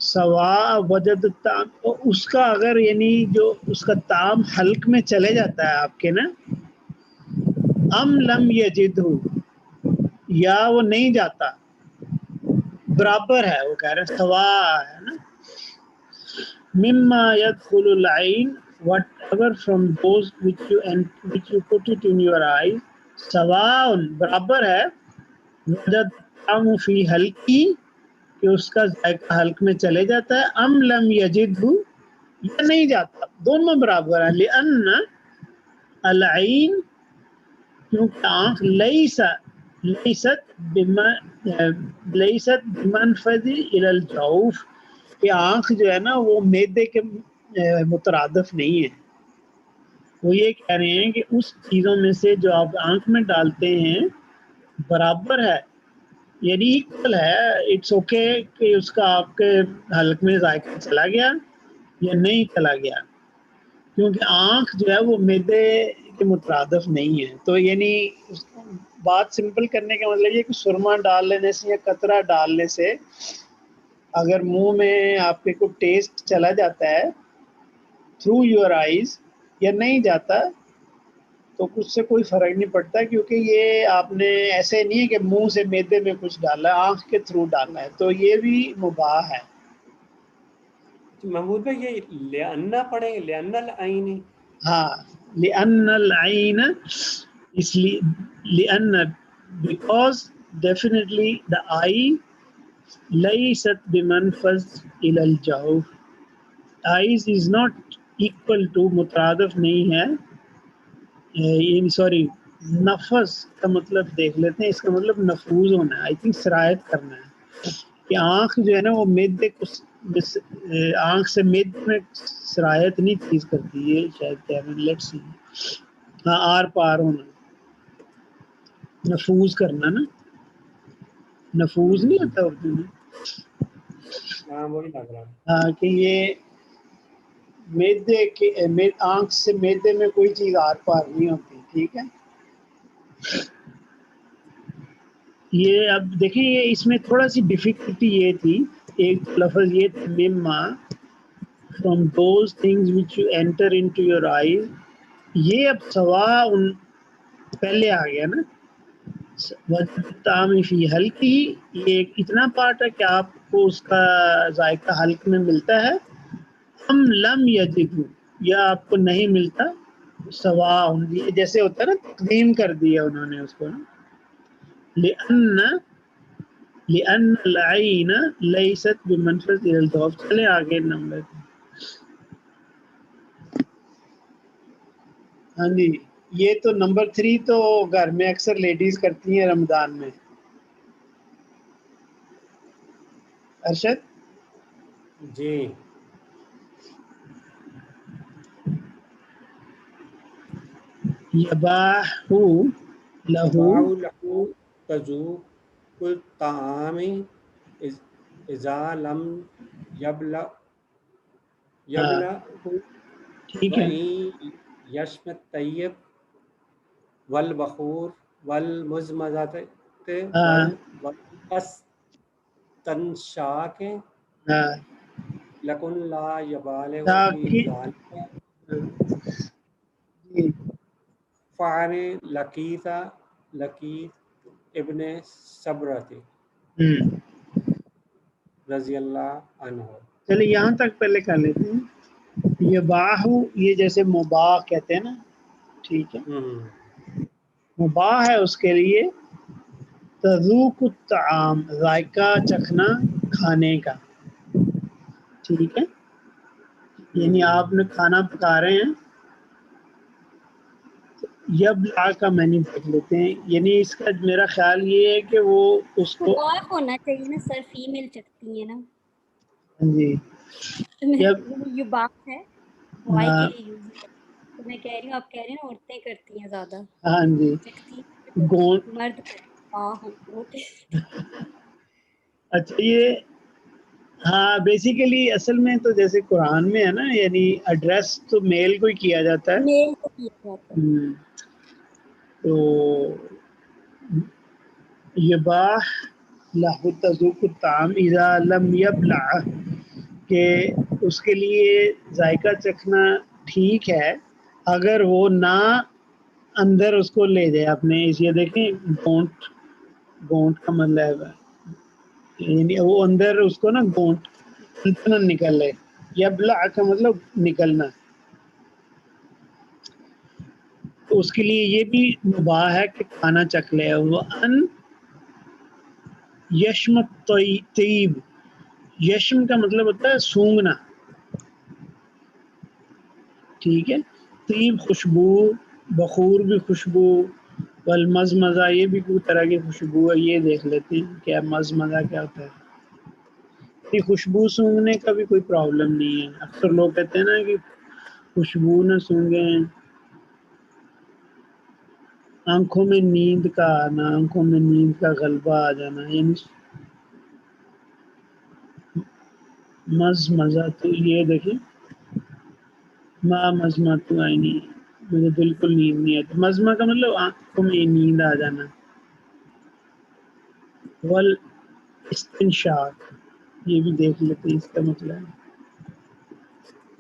سواء وجد الطعم، اس کا اگر یعنی جو اس کا طعم حلق میں چلے جاتا ہے آپ کے نا، ام لم یجدہ، یا وہ نہیں جاتا، برابر ہے، وہ کہہ رہے ہیں سواء ہے نا. مما يدخل العین، whatever from those which you put it in your eyes، سواء برابر ہے، وجد الطعم فی حلقی، کہ اس کا ذائقہ حلق میں چلے جاتا ہے، ام لم یجدہ یا نہیں جاتا، دونوں برابر ہیں. لأن العین کیونکہ آنکھ لیست بمنفذ الی الجوف، کہ آنکھ جو ہے نا وہ معدے کے مترادف نہیں ہے. وہ یہ کہہ رہے ہیں کہ اس چیزوں میں سے جو آپ آنکھ میں ڈالتے ہیں برابر ہے، یعنی ایکول ہے. اٹس اوکے کہ اس کا آپ کے حلق میں ذائقہ چلا گیا یا نہیں چلا گیا، کیونکہ آنکھ جو ہے وہ معدے کے مترادف نہیں ہے. تو یعنی بات سمپل کرنے کا مطلب یہ کہ سرما ڈال لینے سے یا قطرہ ڈالنے سے اگر منہ میں آپ کے کو ٹیسٹ چلا جاتا ہے تھرو یور آئیز یا نہیں جاتا تو کچھ سے کوئی فرق نہیں پڑتا، کیونکہ یہ آپ نے ایسے نہیں ہے کہ منہ سے معدے میں کچھ ڈالا ہے، آنکھ کے تھرو ڈالا ہے، تو یہ بھی مباح ہے. محمود بھائی یہ لأنہ پڑھیں گے، لأن العین. ہاں لأن العین، اس لیے لأن بیکاز ڈیفینیٹلی the eye لیست بمنفذ الی الجوف، eyes is not equal to مترادف نہیں ہے. سوری نفذ کا مطلب دیکھ لیتے ہیں، اس کا مطلب نفوذ ہونا ہے، آئی تھنک سرایت کرنا ہے. کہ آنکھ جو ہے نا وہ معدے کو آنکھ سے معدے میں سرایت نہیں چیز کرتی ہے، شاید کہہ رہے ہیں لیٹس سی، ہاں آر پار ہونا، نفوذ کرنا نا، نفوذ نہیں ہوتا اردو میں. ہاں وہی لگ رہا ہے. ہاں کہ یہ معدے کے آنکھ سے معدے میں کوئی چیز آر پار نہیں ہوتی. ٹھیک ہے، یہ اب دیکھیں یہ اس میں تھوڑا سی ڈیفیکلٹی یہ تھی، ایک لفظ یہ تھا مما from those things which you enter into your eyes, یہ اب سوا ان پہلے آ گیا نا، تعام فی حلق ہی، یہ ایک اتنا پارٹ ہے کہ آپ کو اس کا ذائقہ حلق میں ملتا ہے. ہم لم یجدہ یا آپ کو نہیں ملتا، سوا یہ جیسے ہوتا ہے نا تقدیم کر دیا انہوں نے اس کو نا. لأن العین لیست بمنفذ الی الجوف. چلے آگے نمبر. ہاں جی، یہ تو نمبر 3 تو گھر میں اکثر لیڈیز کرتی ہیں رمضان میں. ارشد جی یباح لہو باؤ لہو تذوق الطعام اذا لم یبلع ٹھیک ہے، وَإِن یشم الطیب والبخور والمزمزۃ والاستنشاق ہاں لکن لا یبالغ فی ذلک فعن لقیط ابن صبرۃ رضی اللہ عنہ. چلے یہاں تک پہلے کر لیتے ہیں. یہ باہو یہ جیسے مباح کہتے ہیں نا، ٹھیک ہے، مباح ہے اس کے لیے تذوق الطعام، ذائقہ چکھنا کھانے کا. ٹھیک ہے، یعنی آپ نے کھانا پکا رہے ہیں، یبلع کا معنی دیکھ لیتے ہیں. یعنی اس کا میرا خیال یہ ہے کہ وہ اس کو مضاف ہونا چاہیے نا سر، فیمیل چکتی ہے نا. جی یہ بات ہے وائی ہاں کے لیے یوز ہے. تو میں کہہ رہی ہوں، آپ کہہ رہے ہیں نا عورتیں کرتی ہیں زیادہ ہاں جی چکتی، گونٹ. مرد ہوتے. اچھا یہ ہاں بیسیکلی اصل میں تو جیسے قرآن میں ہے نا، یعنی ایڈریس تو میل کو ہی کیا جاتا ہے. میل کو کیا جاتا ہے. تو یباح لہ تذوق الطعام اذا لم یبلع، کہ اس کے لیے ذائقہ چکھنا ٹھیک ہے اگر وہ نہ اندر اس کو لے جائے اپنے. یہ دیکھیں گونٹ کا مطلب ہے یعنی وہ اندر اس کو نا گونٹ نہ نکلے. یبلع کا مطلب نکلنا، تو اس کے لیے یہ بھی مباح ہے کہ کھانا چکھ لے. وَأَن یشم الطیب، یشم کا مطلب ہوتا ہے سونگنا، ٹھیک ہے. طیب خوشبو، بخور بھی خوشبو، والمزمزہ یہ بھی کوئی طرح کی خوشبو ہے. یہ دیکھ لیتے ہیں کیا مزمزہ کیا ہوتا ہے. یہ خوشبو سونگنے کا بھی کوئی پرابلم نہیں ہے. اکثر لوگ کہتے ہیں نا کہ خوشبو نہ سونگیں، آنکھوں میں نیند کا آنا، آنکھوں میں نیند کا غلبہ آ جانا، یعنی مزمزہ. تو یہ دیکھیں مزمہ تو آئی نہیں، مجھے بالکل نیند نہیں آتی. مزمہ کا مطلب آنکھوں میں نیند آ جانا. ول استنشاق یہ بھی دیکھ لیتے ہیں اس کا مطلب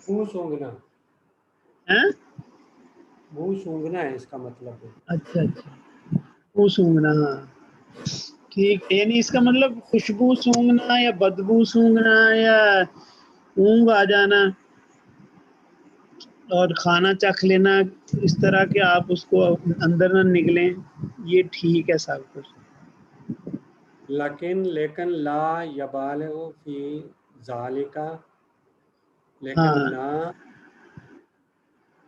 منہ سونگنا، ہے. منہ سونگنا ہے اس کا مطلب ہے. اچھا اچھا، وہ سونگنا، ہاں ٹھیک. یعنی اس کا مطلب خوشبو سونگنا یا بدبو سونگنا یا اونگ آ جانا اور کھانا چکھ لینا اس طرح کہ آپ اس کو اندر نہ نکلیں، یہ ٹھیک ہے سب کچھ. لیکن لا یبالغ فی ذالک، لیکن ہاں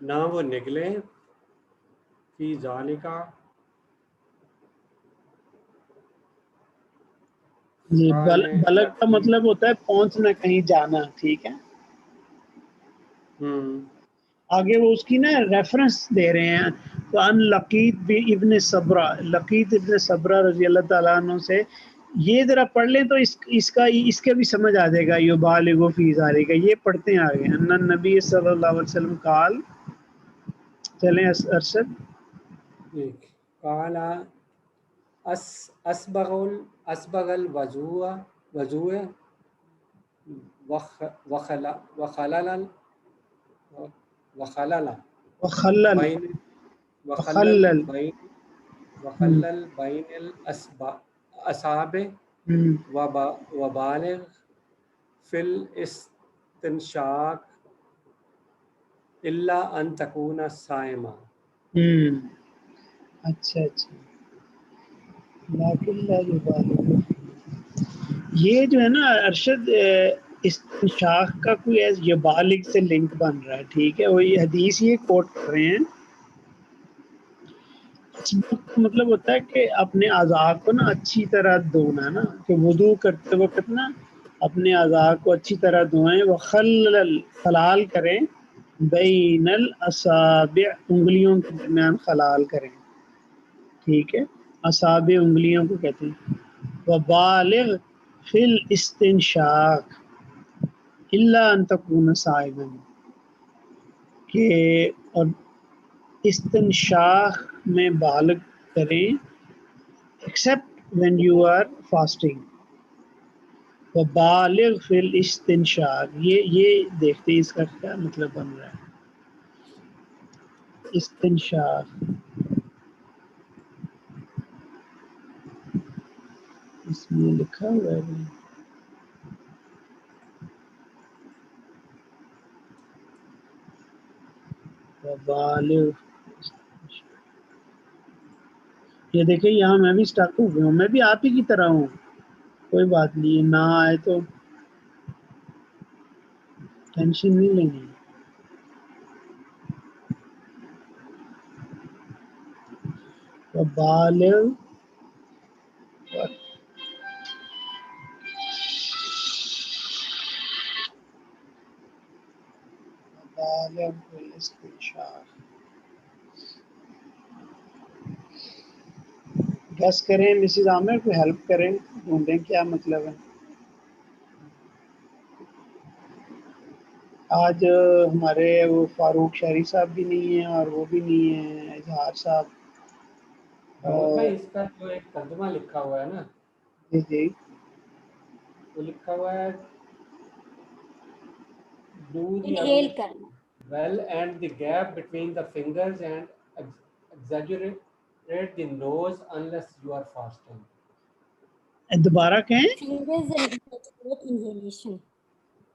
نہ وہ نکلے فی ذالک، جی. کال میں بلغ کا مطلب ہوتا ہے پہنچنا، کہیں جانا، ٹھیک ہے. آگے وہ اس کی نا ریفرنس دے رہے ہیں. تو ان لقیت بھی ابن صبرہ، لقیت ابن صبرہ رضی اللہ تعالیٰ عنہ سے یہ ذرا پڑھ لیں تو اس کے بھی سمجھ آ جائے گا. یبالغ فی ذالک یہ پڑھتے ہیں آگے. ان النبی صلی اللہ علیہ وسلم قال، چلیں ارشد. قال اسبغ الوضوء وخلل بین الاصابع وبالغ فی الاستنشاق الا ان تکون صائما. اچھا اچھا، لیکن لا یبالغ. یہ جو ہے نا ارشد استنشاق کا کوئی یبالغ سے لنک بن رہا ہے، ٹھیک ہے. وہ یہ حدیث یہ کوٹ کر رہے ہیں. مطلب ہوتا ہے کہ اپنے اعضاء کو نا اچھی طرح دھونا، نا کہ وضو کرتے وقت نا اپنے اعضاء کو اچھی طرح دھوئیں. خلال کریں بین الاصابع، انگلیوں کے درمیان خلال کریں، ٹھیک ہے. اصابع انگلیوں کو کہتے ہیں. وبالغ فی الاستنشاق الا ان تکون صائما، کہ اور استنشاق میں بالغ کریں except when you are fasting. وبالغ فی الاستنشاق یہ دیکھتے ہیں اس کا کیا مطلب بن رہا ہے. استنشاق اس میں لکھا ہوا ہے. وبالغ، یہ دیکھیں یہاں میں بھی اسٹک ہو گیا ہوں. میں بھی آپ ہی کی طرح ہوں، کوئی بات نہیں، نہ آئے تو ٹینشن نہیں لینی. وبالغ گیس کریں مسز عامر، کو ہیلپ کریں، ڈھونڈیں کیا مطلب ہے. آج ہمارے وہ فاروق شہری صاحب بھی نہیں ہیں اور وہ بھی نہیں ہیں اظہار صاحب. اس کا جو ایک ترجمہ لکھا ہوا ہے نا، جی جی وہ لکھا ہوا ہے do the انہیل کرنا. well and the gap between the fingers and exaggerate the nose unless you are fasting. دوبارہ کہیں. Fingers and inhalation.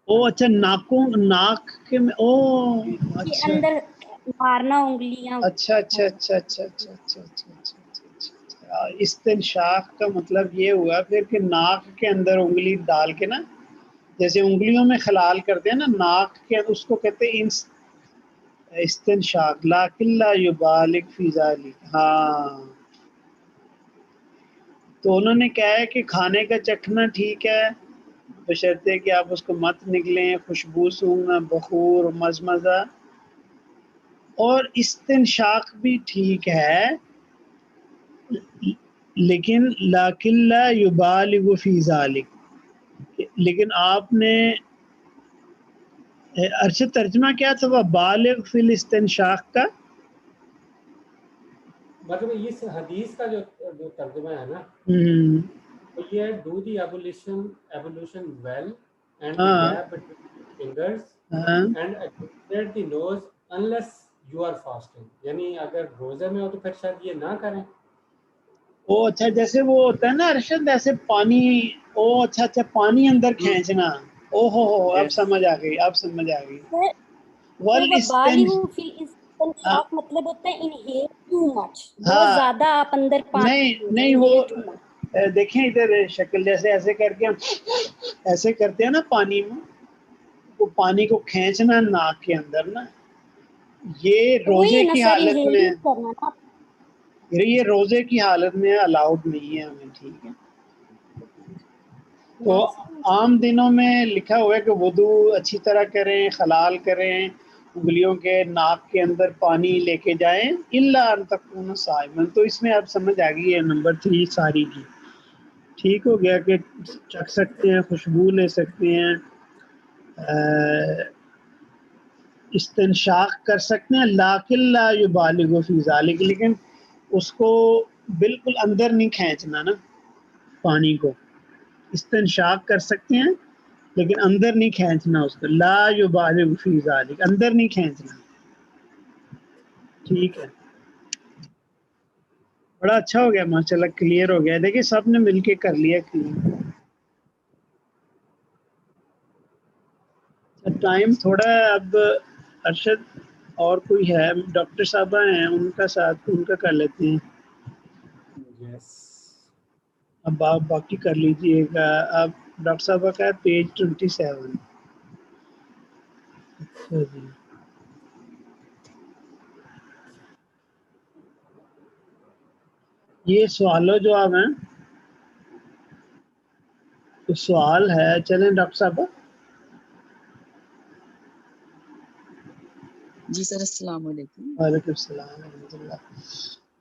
او اچھا، ناک کے میں، او یہ اچھا اندر مارنا انگلیاں. اچھا اچھا اچھا اچھا اچھا اچھا اچھا. استنشاق کا مطلب یہ ہوا پھر کہ ناک کے اندر انگلی ڈال کے نا جیسے انگلیوں میں خلال کرتے ہیں نا ناک کے، اس کو کہتے ہیں استنشاق. لیکن لا یبالغ فی ذلک. ہاں تو انہوں نے کہا ہے کہ کھانے کا چکھنا ٹھیک ہے بشرطے کہ آپ اس کو مت نگلیں، خوشبو سونگنا، بخور، مزمزہ، اور استنشاق بھی ٹھیک ہے لیکن لیکن لا یبالغ فی ذلک. لیکن آپ نے ارشد ترجمہ کیا تھا وہ بالغ فی الاستنشاق کا؟ مطلب اس حدیث کا جو ترجمہ ہے نا وہ یہ ہے do the ablution well and the gap between fingers and expect the nose unless you are fasting. یعنی اگر روزے میں ہو تو پھر شاید یہ نہ کریں. او اچھا جیسے وہ ہوتا ہے نا ارشد ایسے پانی، او اچھا اچھا پانی اندر کھینچنا. او ہو اب سمجھ آ گئی، اب سمجھ آ گئی. بالغ فی الاستنشاق مطلب ہوتا ہے انہیل ٹو مچ، بہت زیادہ آپ اندر پانی نہیں وہ دیکھیں ادھر شکل جیسے ایسے کر کے ہم ایسے کرتے ہیں نا پانی میں، وہ پانی کو کھینچنا ناک کے اندر نا، یہ روزے کی حالت میں، یہ روزے کی حالت میں الاؤڈ نہیں ہے ہمیں. ٹھیک ہے تو عام دنوں میں لکھا ہوا ہے کہ وضو اچھی طرح کریں، خلال کریں، انگلیوں کے ناک کے اندر پانی لے کے جائیں الا ان تکون صائما. تو اس میں اب سمجھ آ گئی ہے نمبر 3 ساری کی. ٹھیک ہو گیا کہ چکھ سکتے ہیں، خوشبو لے سکتے ہیں، استنشاق کر سکتے ہیں، لیکن لا یبالغ فی ذلک، لیکن اس کو بالکل اندر نہیں کھینچنا نا پانی کو. استنشاق کر سکتے ہیں لیکن اندر نہیں کھینچنا اس کو. لا یبالغ فی ذلک، اندر نہیں کھینچنا. ٹھیک ہے بڑا اچھا ہو گیا ماشاءاللہ، کلیئر ہو گیا. دیکھیں سب نے مل کے کر لیا کلیئر. ٹائم تھوڑا ہے اب. ارشد اور کوئی ہے؟ ڈاکٹر صاحبہ ہیں، ان کا ساتھ ان کا کر لیتے ہیں. اب آپ باقی کر لیجئے گا. اب ڈاکٹر صاحبہ کا ہے پیج 27. اچھا جی یہ سوال و جواب ہیں. تو سوال ہے، چلیں ڈاکٹر صاحب. جی سر السلام علیکم. وعلیکم السلام ورحمۃ اللہ.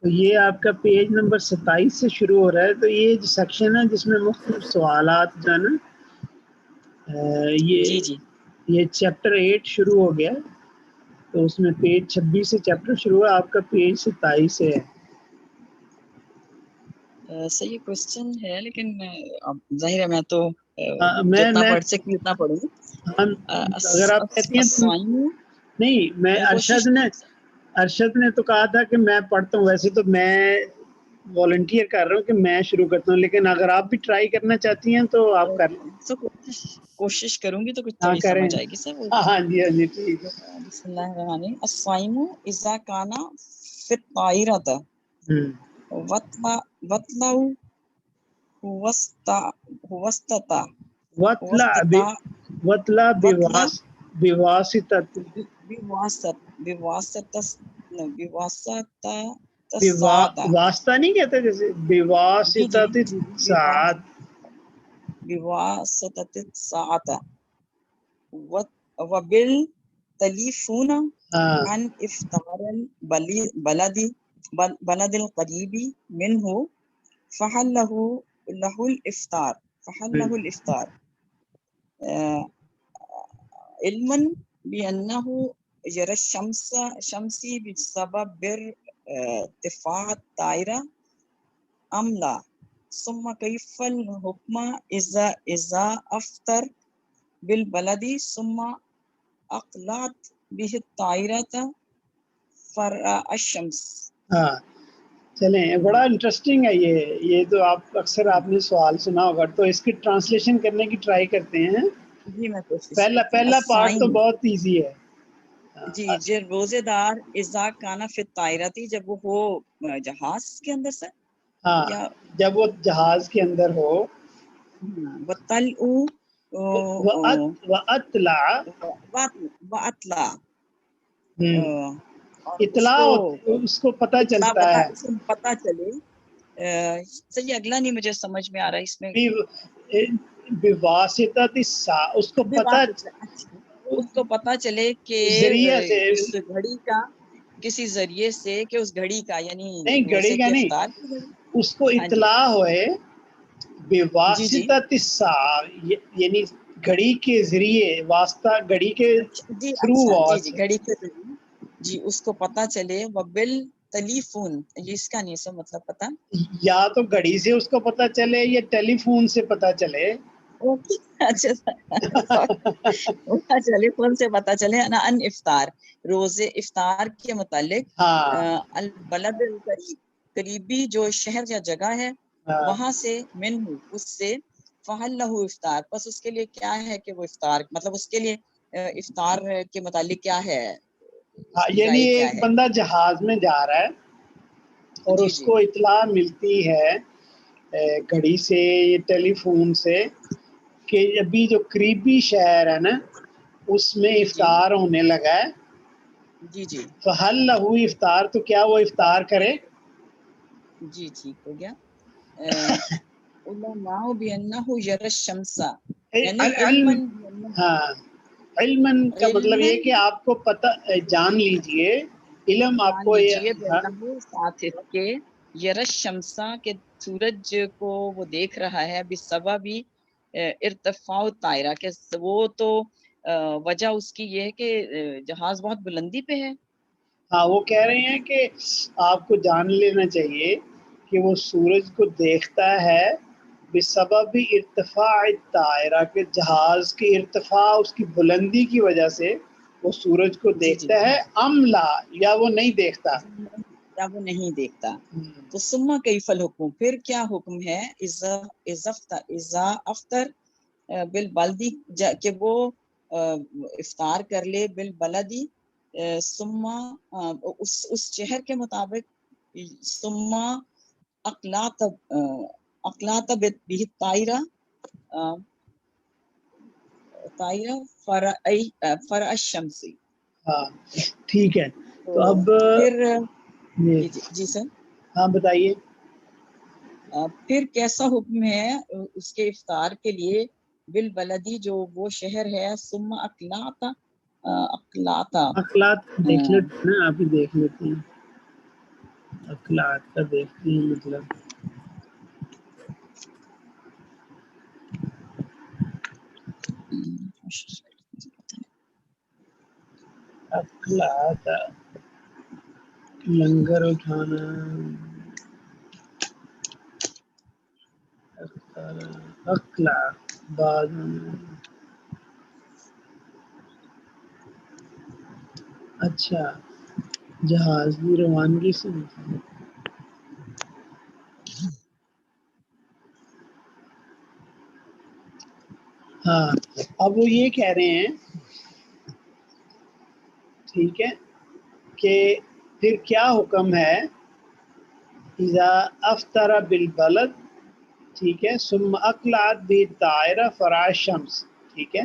تو یہ آپ کا پیج نمبر 27 سے شروع ہو رہا ہے. تو یہ جو سیکشن ہے جس میں مختلف سوالات جو ہے نا، جی جی یہ چیپٹر 8 شروع ہو گیا. تو اس میں پیج 26 سے چیپٹر شروع ہے، آپ کا پیج 27 سے ہے. سر یہ کوشچن ہے لیکن اب ظاہر ہے میں تو میں جتنا پڑھ سکتی اتنا پڑھوں. اگر آپ کہتی ہیں تو نہیں، میں ارشد نے تو کہا تھا کہ میں پڑھتا ہوں. ویسے تو میں والنٹیئر کر رہا ہوں کہ میں شروع کرتا ہوں، لیکن اگر آپ بھی ٹرائی کرنا چاہتی ہیں تو آپ کر لیں. کوشش کروں گی تو کچھ تھوڑی سمجھ آئے گی سر. ہاں جی ہاں جی ٹھیک ہے. بسم اللہ الرحمن الرحیم. الصائم اذا کان فی الطائرۃ وطلع وطلع واسطہ نہیں کہتے جیسے بواسطۃ الساعۃ وبالتلیفون عن افطار بلد القریب منه فحله الافطار علما بانه جرى الشمس بسبب ارتفاع الطائرة ام لا، ثم كيف الحكم اذا افطر بالبلد ثم اقلعت به الطائرة فرأى الشمس. ہاں چلیں بڑا انٹرسٹنگ ہے یہ تو آپ نے سوال سنا ہوگا. تو اس کی ٹرانسلیشن کرنے کی ٹرائی کرتے ہیں. جی میں کوشش پہلا پارٹ تو بہت ایزی ہے. جی جو روزے دار اذا کانا فی الطائرۃ، جب وہ ہو جہاز کے اندر سے، ہاں جب وہ جہاز کے اندر ہو، وَأَطْلَعَ وَأَطْلَعَ اطلاع اس کو پتہ چلتا ہے، پتہ چلے. صحیح اگلا نہیں مجھے سمجھ میں آ رہا ہے اس میں. بواسطۃ الساعہ اس کو پتہ چلے کہ ذریعہ سے اس گھڑی کا کسی ذریعے سے کہ اس گھڑی کا یعنی نہیں گھڑی کا نہیں اس کو اطلاع ہوئے بواسطۃ الساعہ یعنی گھڑی کے ذریعے واسطہ گھڑی کے تھرو گھڑی کے ذریعے جی اس کو پتہ چلے. وبل ٹیلی فون یہ اس کا نہیں سو مطلب پتہ یا تو گھڑی سے اس کو پتہ چلے یا ٹیلی فون سے پتہ چلے. اچھا ٹیلی فون سے پتہ چلے ان افطار روزے افطار کے متعلق. البلد القریب قریبی جو شہر یا جگہ ہے وہاں سے من اس سے فہل لہو افطار بس اس کے لیے کیا ہے کہ وہ افطار مطلب اس کے لیے افطار کے متعلق کیا ہے. یعنی ایک بندہ جہاز میں جا رہا ہے اور اس کو اطلاع ملتی ہے گھڑی سے یا ٹیلی فون سے کہ ابھی جو قریبی شہر ہے نا اس میں افطار ہونے لگا ہے. جی فہل لہو افطار تو کیا وہ افطار کرے. جی ٹھیک ہو گیا. علماء بأنه يرى الشمس یعنی علماً کا مطلب یہ کہ آپ کو پتہ جان لیجئے علم آپ کو ساتھ اس کے یرى الشمس کے سورج کو وہ دیکھ رہا ہے بسبب ارتفاع الطائرہ کہ وہ تو وجہ اس کی یہ ہے کہ جہاز بہت بلندی پہ ہے. ہاں وہ کہہ رہے ہیں کہ آپ کو جان لینا چاہیے کہ وہ سورج کو دیکھتا ہے بسبب ارتفاع الطائرہ کہ جہاز کی ارتفاع اس کی بلندی کی وجہ سے وہ سورج کو دیکھتا ہے. ام لا یا وہ نہیں دیکھتا تو ثم کیف الحکم پھر کیا حکم ہے اذا افطر بالبلدی کہ وہ افطار کر لے بالبلدی ثم اس شہر کے مطابق ثم اقلاط به طائرہ فرع الشمس. ہاں ٹھیک ہے. تو اب پھر جی سر ہاں بتائیے پھر کیسا حکم ہے اس کے افطار کے لیے بالبلدی جو وہ شہر ہے ثم اقلاط دیکھ لیتے نا آپ ہی دیکھ لیتے ہیں اقلاط کا دیکھتے ہیں مطلب اقلاط لنگر اٹھانا اقلاع بعد اچھا جہاز کی روانگی سے ہاں اب وہ یہ کہہ رہے ہیں ٹھیک ہے کہ پھر کیا حکم ہے اذا افطر بالبلد ٹھیک ہے ثم اقلعت بالطائرہ فرع الشمس ٹھیک ہے.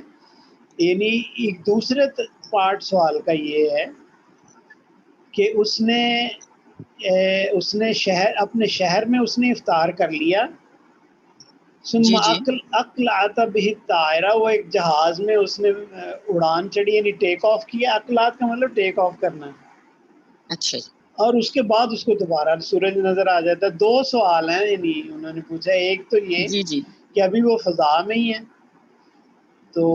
یعنی ایک دوسرے پارٹ سوال کا یہ ہے کہ اس نے شہر اپنے شہر میں اس نے افطار کر لیا ثم اقلعت به الطائرہ وہ ایک جہاز میں اس نے اڑان چڑھی یعنی ٹیک آف کیا. اقلعت کا مطلب ٹیک آف کرنا. اچھا اور اس کے بعد اس کو دوبارہ سورج نظر آ جاتا ہے. دو سوال ہیں یعنی انہوں نے پوچھا ایک تو یہ کہ ابھی وہ فضا میں ہی ہے تو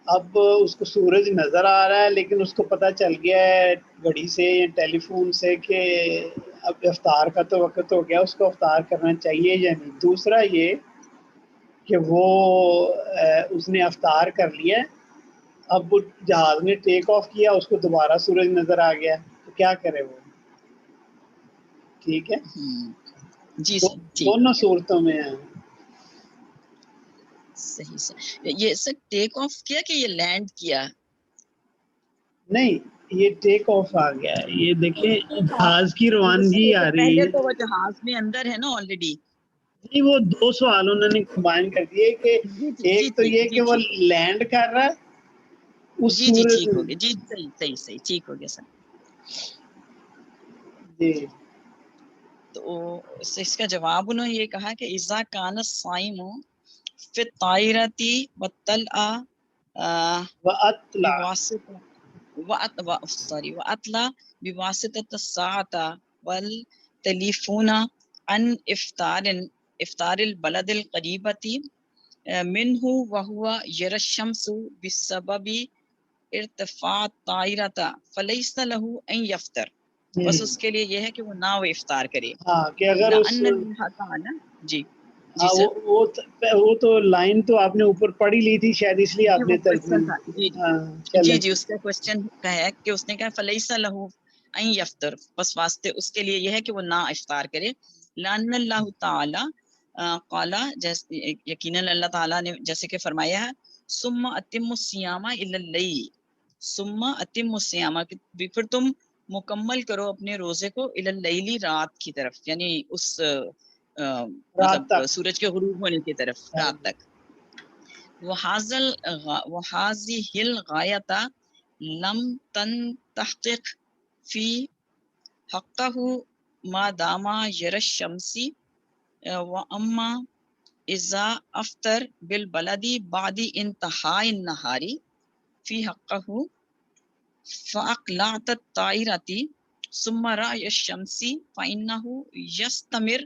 اب اس کو سورج نظر آ رہا ہے لیکن اس کو پتہ چل گیا ہے گھڑی سے یا ٹیلی فون سے کہ اب افطار کا تو وقت ہو گیا اس کو افطار کرنا چاہیے یا نہیں. دوسرا یہ کہ وہ اس نے افطار کر لیا اب وہ جہاز نے ٹیک آف کیا اس کو دوبارہ سورج نظر آ گیا تو کیا کرے وہ. ٹھیک ہے دونوں صورتوں میں ہیں. صحیح یہ سر ٹیک آف کیا کہ یہ لینڈ کیا نہیں یہ ٹیک آف آ گیا ہے. یہ دیکھیں جہاز کی روانگی آ رہی ہے پہلے تو وہ جہاز میں اندر ہے نا آلریڈی جی وہ دو سوال انہوں نے کمبائن کر دیے کہ ایک تو یہ کہ وہ لینڈ کر رہا اس جی ٹھیک ہو گیا، جی صحیح ٹھیک ہو گیا سر. جی تو اس کا جواب انہوں نے یہ کہا کہ اذا کان الصائم فی الطائرتی والطلع وأطلع بواسطة الساعة والتليفون عن إفطار البلد القريبة منه وهو يرى الشمس بسبب ارتفاع الطائرة فليس له أن يفطر. بس اس کے لیے یہ ہے کہ وہ نہ وہ افطار کرے. ہاں کہ اگر جی وہ تو لائن تو آپ نے اوپر پڑھی لی تھی شاید اس لیے آپ نے جی اس کا کوسچن ہے کہ اس نے کہا فلیس لہ ان یفطر، بس واسطے اس کے لیے یہ ہے کہ وہ نہ افطار کرے. لان اللہ تعالی قال، یقیناً اللہ تعالیٰ نے جیسے کہ فرمایا ہے ثم اتم الصیام الی اللیل، ثم اتم الصیام، پھر تم مکمل کرو اپنے روزے کو الی اللیل، رات کی طرف، یعنی اس مطلب سورج کے غروب ہونے کی طرف، رات تک. وَهَذِهِ الْغَایَةَ لَمْ تَنْتَحْقِقْ فِي حَقَّهُ مَا دَامَ يَرَى الشَّمْسِ وَأَمَّا إِذَا أَفْطَرَ بِالْبَلَدِ بَعْدَ انْتِهَاءِ النَّهَارِ فِي حَقَّهُ فَأَقْلَعْتَ الطَّائِرَةِ ثُمَّ رَأْيَ الشَّمْسِ فَإِنَّهُ يَسْتَمِرُّ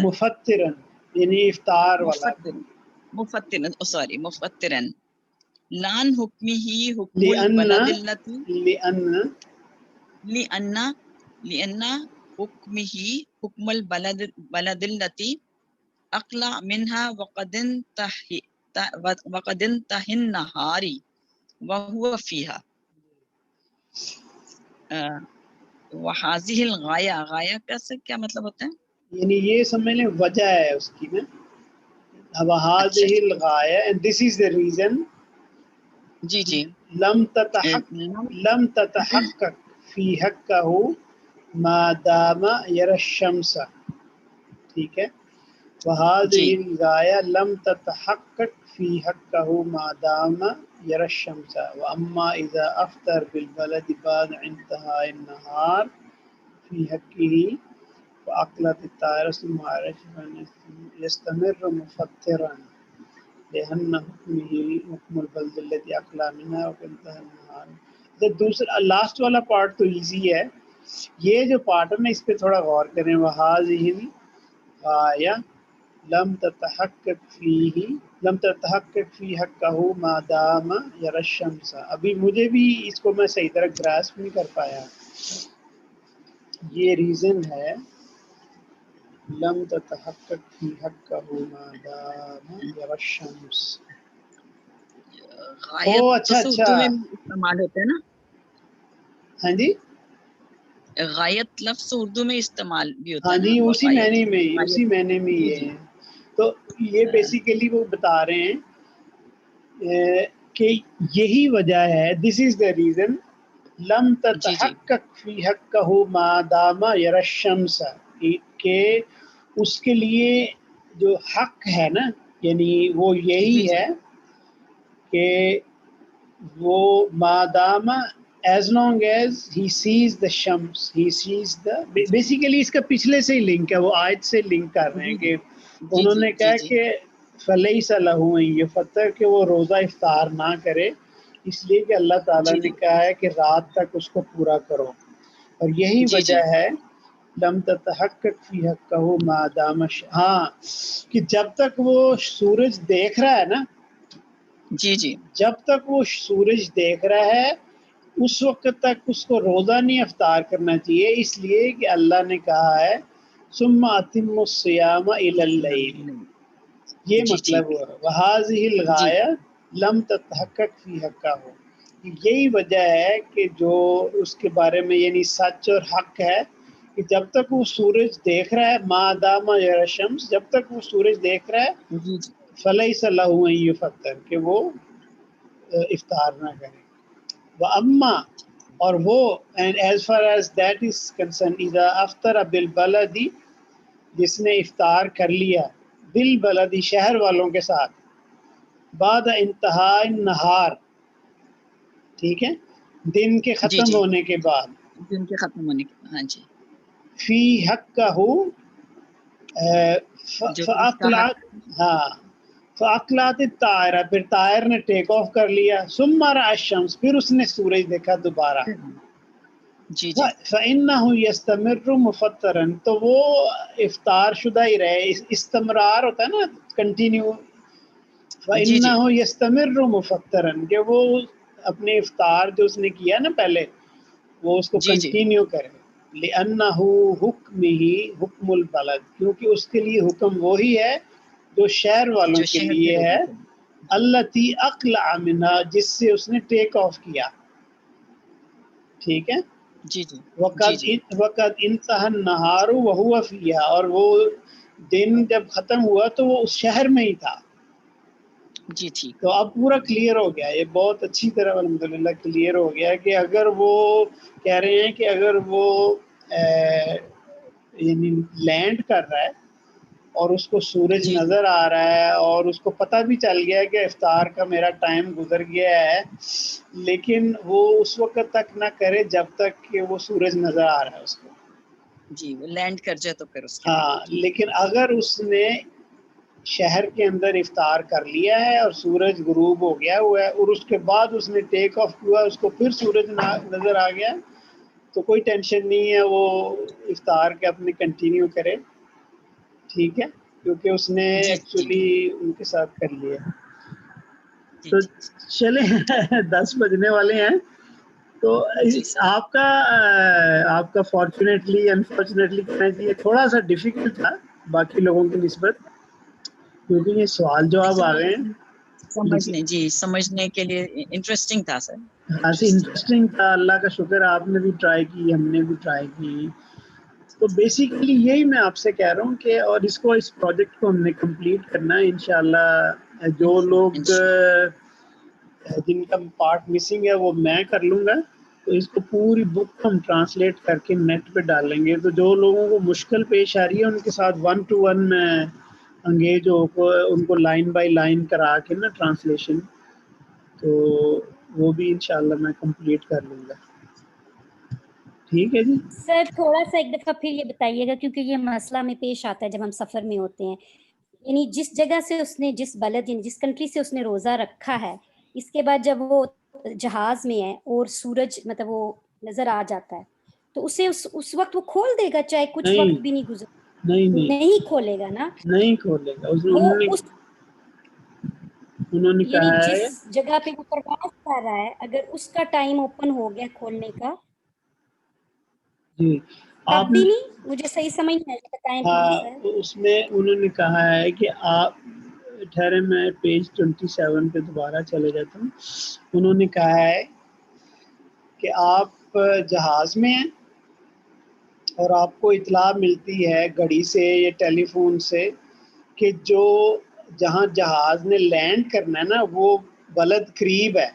مفطرن یعنی افطار والا، مفطرن لان حکمہ حکم البلد التی لأن حکمہ حکم البلد التی اقلع منها وقد انتهى النهار وهو فيها. وحاذہ الغایہ، غایہ کا کیا مطلب ہوتا ہے؟ یعنی یہ سمجھ لیں وجہ ہے اس کی نا، وحاذہ الغایہ and this is the reason. جی لم تتحقق فی حقہ ما دام یری الشمس، ٹھیک ہے. وحاذہ الغایہ لم تتحقق فی حقہ ما دام یری الشمس واما اذا افطر بالبلد بعد انتہاء النہار فی حقہ فأقلت الطائرة ثم عرف يستمر مفطرا لأن حکمہ حکم البلد الذی اقلع منها وانتهى النہار. دوسرا لاسٹ والا پارٹ تو ایزی ہے، یہ جو پارٹ ہے نا اس پہ تھوڑا غور کریں. وہذہ الغایہ لم تتحقق فی حقہ ما دام یری الشمس. ابھی مجھے بھی اس کو میں صحیح طرح گراسپ نہیں کر پایا. یہ ریزن ہے لم تتحقق فی حقہ ما دام یری الشمس. اچھا اردو میں استعمال ہوتا ہے نا. ہاں جی غایت لفظ اردو میں استعمال بھی ہوتا ہے. ہاں جی اسی معنی میں یہ ہے. تو یہ بیسیکلی وہ بتا رہے ہیں کہ یہی وجہ ہے، دس از دا ریزن لم تتحقق فی حقہ ما دام یری الشمس، کہ اس کے لیے جو حق ہے نا، یعنی وہ یہی ہے کہ وہ ما دام as long as he sees the shams, he sees the basically اس کا پچھلے سے ہی لنک ہے، وہ آیت سے لنک کر رہے ہیں کہ انہوں نے کہا کہ فلیس لہ ان یفطر، کہ وہ روزہ افطار نہ کرے، اس لیے کہ اللہ تعالیٰ نے کہا ہے کہ رات تک اس کو پورا کرو. اور یہی وجہ ہے لم تتحقق فی حقہ ما دام، ہاں کہ جب تک وہ سورج دیکھ رہا ہے نا، جب تک وہ سورج دیکھ رہا ہے اس وقت تک اس کو روزہ نہیں افطار کرنا چاہیے، اس لیے کہ اللہ نے کہا ہے ثم اتم الصیام الی اللیل. یہ مطلب ہوا وہذہ الغایہ لم تتحقق فی حقہ. یہی وجہ ہے کہ جو اس کے بارے میں یعنی سچ اور حق ہے کہ جب تک وہ سورج دیکھ رہا ہے ما دام یری الشمس، جب تک وہ سورج دیکھ رہا ہے فلیس لہ ان یفطر، کہ وہ افطار نہ کرے. وَأَمَّا اور وہ and as far as that is concerned اذا افطر بالبلد جس نے افطار کر لیا بالبلد شہر والوں کے ساتھ بعد انتہاء النہار ٹھیک ہے دن کے ختم ہونے کے بعد دن کے ختم ہونے کے ہاں جی فی حقہ فاقلات ہاں فاقلات الطائرہ پھر طائر نے ٹیک آف کر لیا ثم رأى الشمس پھر اس نے سورج دیکھا دوبارہ جی جی فإنه يستمر مفطرا تو وہ افطار شدہ ہی رہے استمرار ہوتا ہے نا کنٹینیو فإنه يستمر مفطرا کہ وہ اپنے افطار جو اس نے کیا نا پہلے وہ اس کو کنٹینیو کرے لأنه حکمہ حکم البلد کیونکہ اس کے لیے حکم وہی ہے جو شہر والوں کے لیے ہے التی اقلع منها جس سے اس نے ٹیک آف کیا ٹھیک ہے جی جی وقت انتہا النہار وہو فیہا اور وہ دن جب ختم ہوا تو وہ اس شہر میں ہی تھا جی ٹھیک تو اب پورا کلیئر ہو گیا یہ بہت اچھی طرح الحمدللہ کلیئر ہو گیا کہ اگر وہ کہہ رہے ہیں کہ اگر وہ یعنی لینڈ کر رہا ہے اور اس کو سورج نظر آ رہا ہے اور اس کو پتہ بھی چل گیا کہ افطار کا میرا ٹائم گزر گیا ہے لیکن وہ اس وقت تک نہ کرے جب تک کہ وہ سورج نظر آ رہا ہے اس کو جی وہ لینڈ کر جائے تو پھر اس کے ہاں لیکن اگر اس نے شہر کے اندر افطار کر لیا ہے اور سورج غروب ہو گیا ہوا ہے اور اس کے بعد اس نے ٹیک آف ہوا اس کو پھر سورج نظر آ گیا تو کوئی ٹینشن نہیں ہے وہ افطار کے اپنے کنٹینیو کرے ٹھیک ہے کیونکہ اس نے ایکچولی ان کے ساتھ کر لیا تو چلے 10 بجنے والے ہیں تو آپ کا فارچونیٹلی انفارچونیٹلی کہنا چاہیے تھوڑا سا ڈیفیکلٹ تھا باقی لوگوں کی نسبت کیونکہ یہ سوال جواب آ گئے ہیں سمجھنے کے لیے انٹرسٹنگ تھا سر ہاں انٹرسٹنگ تھا اللہ کا شکر آپ نے بھی ٹرائی کی ہم نے بھی ٹرائی کی تو بیسیکلی یہی میں آپ سے کہہ رہا ہوں کہ اور اس پروجیکٹ کو ہم نے کمپلیٹ کرنا ہے انشاءاللہ جو لوگ جن کا پارٹ مسنگ ہے وہ میں کر لوں گا تو اس کو پوری بک ہم ٹرانسلیٹ کر کے نیٹ پہ ڈالیں گے تو جو لوگوں کو مشکل پیش آ رہی ہے ان کے ساتھ 1 to 1 میں انگیج ہو کو ان کو لائن بائی لائن کرا کے نا ٹرانسلیشن تو وہ بھی انشاءاللہ میں کمپلیٹ کر لوں گا ٹھیک ہے جی سر تھوڑا سا ایک دفعہ پھر یہ بتائیے گا کیونکہ یہ مسئلہ میں پیش آتا ہے جب ہم سفر میں ہوتے ہیں یعنی جس جگہ سے اس نے جس بلد یعنی جس کنٹری سے اس نے روزہ رکھا ہے اس کے بعد جب وہ جہاز میں ہے اور سورج مطلب وہ نظر آ جاتا ہے تو اسے اس وقت وہ کھول دے گا چاہے کچھ وقت بھی نہیں گزر نہیں کھولے گا نا نہیں کھولے گا انہوں نے یعنی کہا جس ہے جگہ پہ وہ پرواز کر رہا ہے اگر اس کا ٹائم اوپن ہو گیا کھولنے کا جی تب بھی نہیں مجھے صحیح سمجھ نہیں آیا بتائیں پلیز سر اس میں انہوں نے کہا ہے کہ آپ ٹھہرے میں پیج 27 پہ دوبارہ چلے جاتا ہوں انہوں نے کہا ہے کہ آپ جہاز میں ہیں اور آپ کو اطلاع ملتی ہے گھڑی سے یا ٹیلی فون سے کہ جو جہاں جہاز نے لینڈ کرنا ہے نا وہ بلد قریب ہے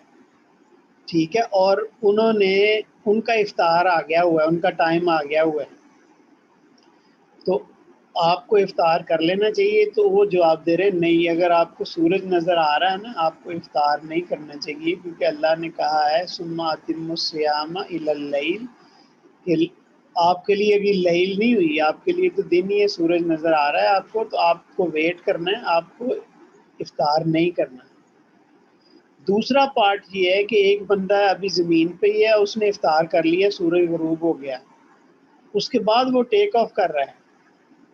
ٹھیک ہے اور انہوں نے ان کا افطار آ گیا ہوا ہے ان کا ٹائم آ گیا ہوا ہے تو آپ کو افطار کر لینا چاہیے تو وہ جواب دے رہے نہیں اگر آپ کو سورج نظر آ رہا ہے نا آپ کو افطار نہیں کرنا چاہیے کیونکہ اللہ نے کہا ہے ثم اتموا الصیام الی اللیل کہ آپ کے لیے ابھی لیل نہیں ہوئی آپ کے لیے تو دن ہی ہے سورج نظر آ رہا ہے آپ کو تو آپ کو ویٹ کرنا ہے آپ کو افطار نہیں کرنا دوسرا پارٹ یہ ہے کہ ایک بندہ ابھی زمین پہ ہی ہے اس نے افطار کر لیا سورج غروب ہو گیا اس کے بعد وہ ٹیک آف کر رہا ہے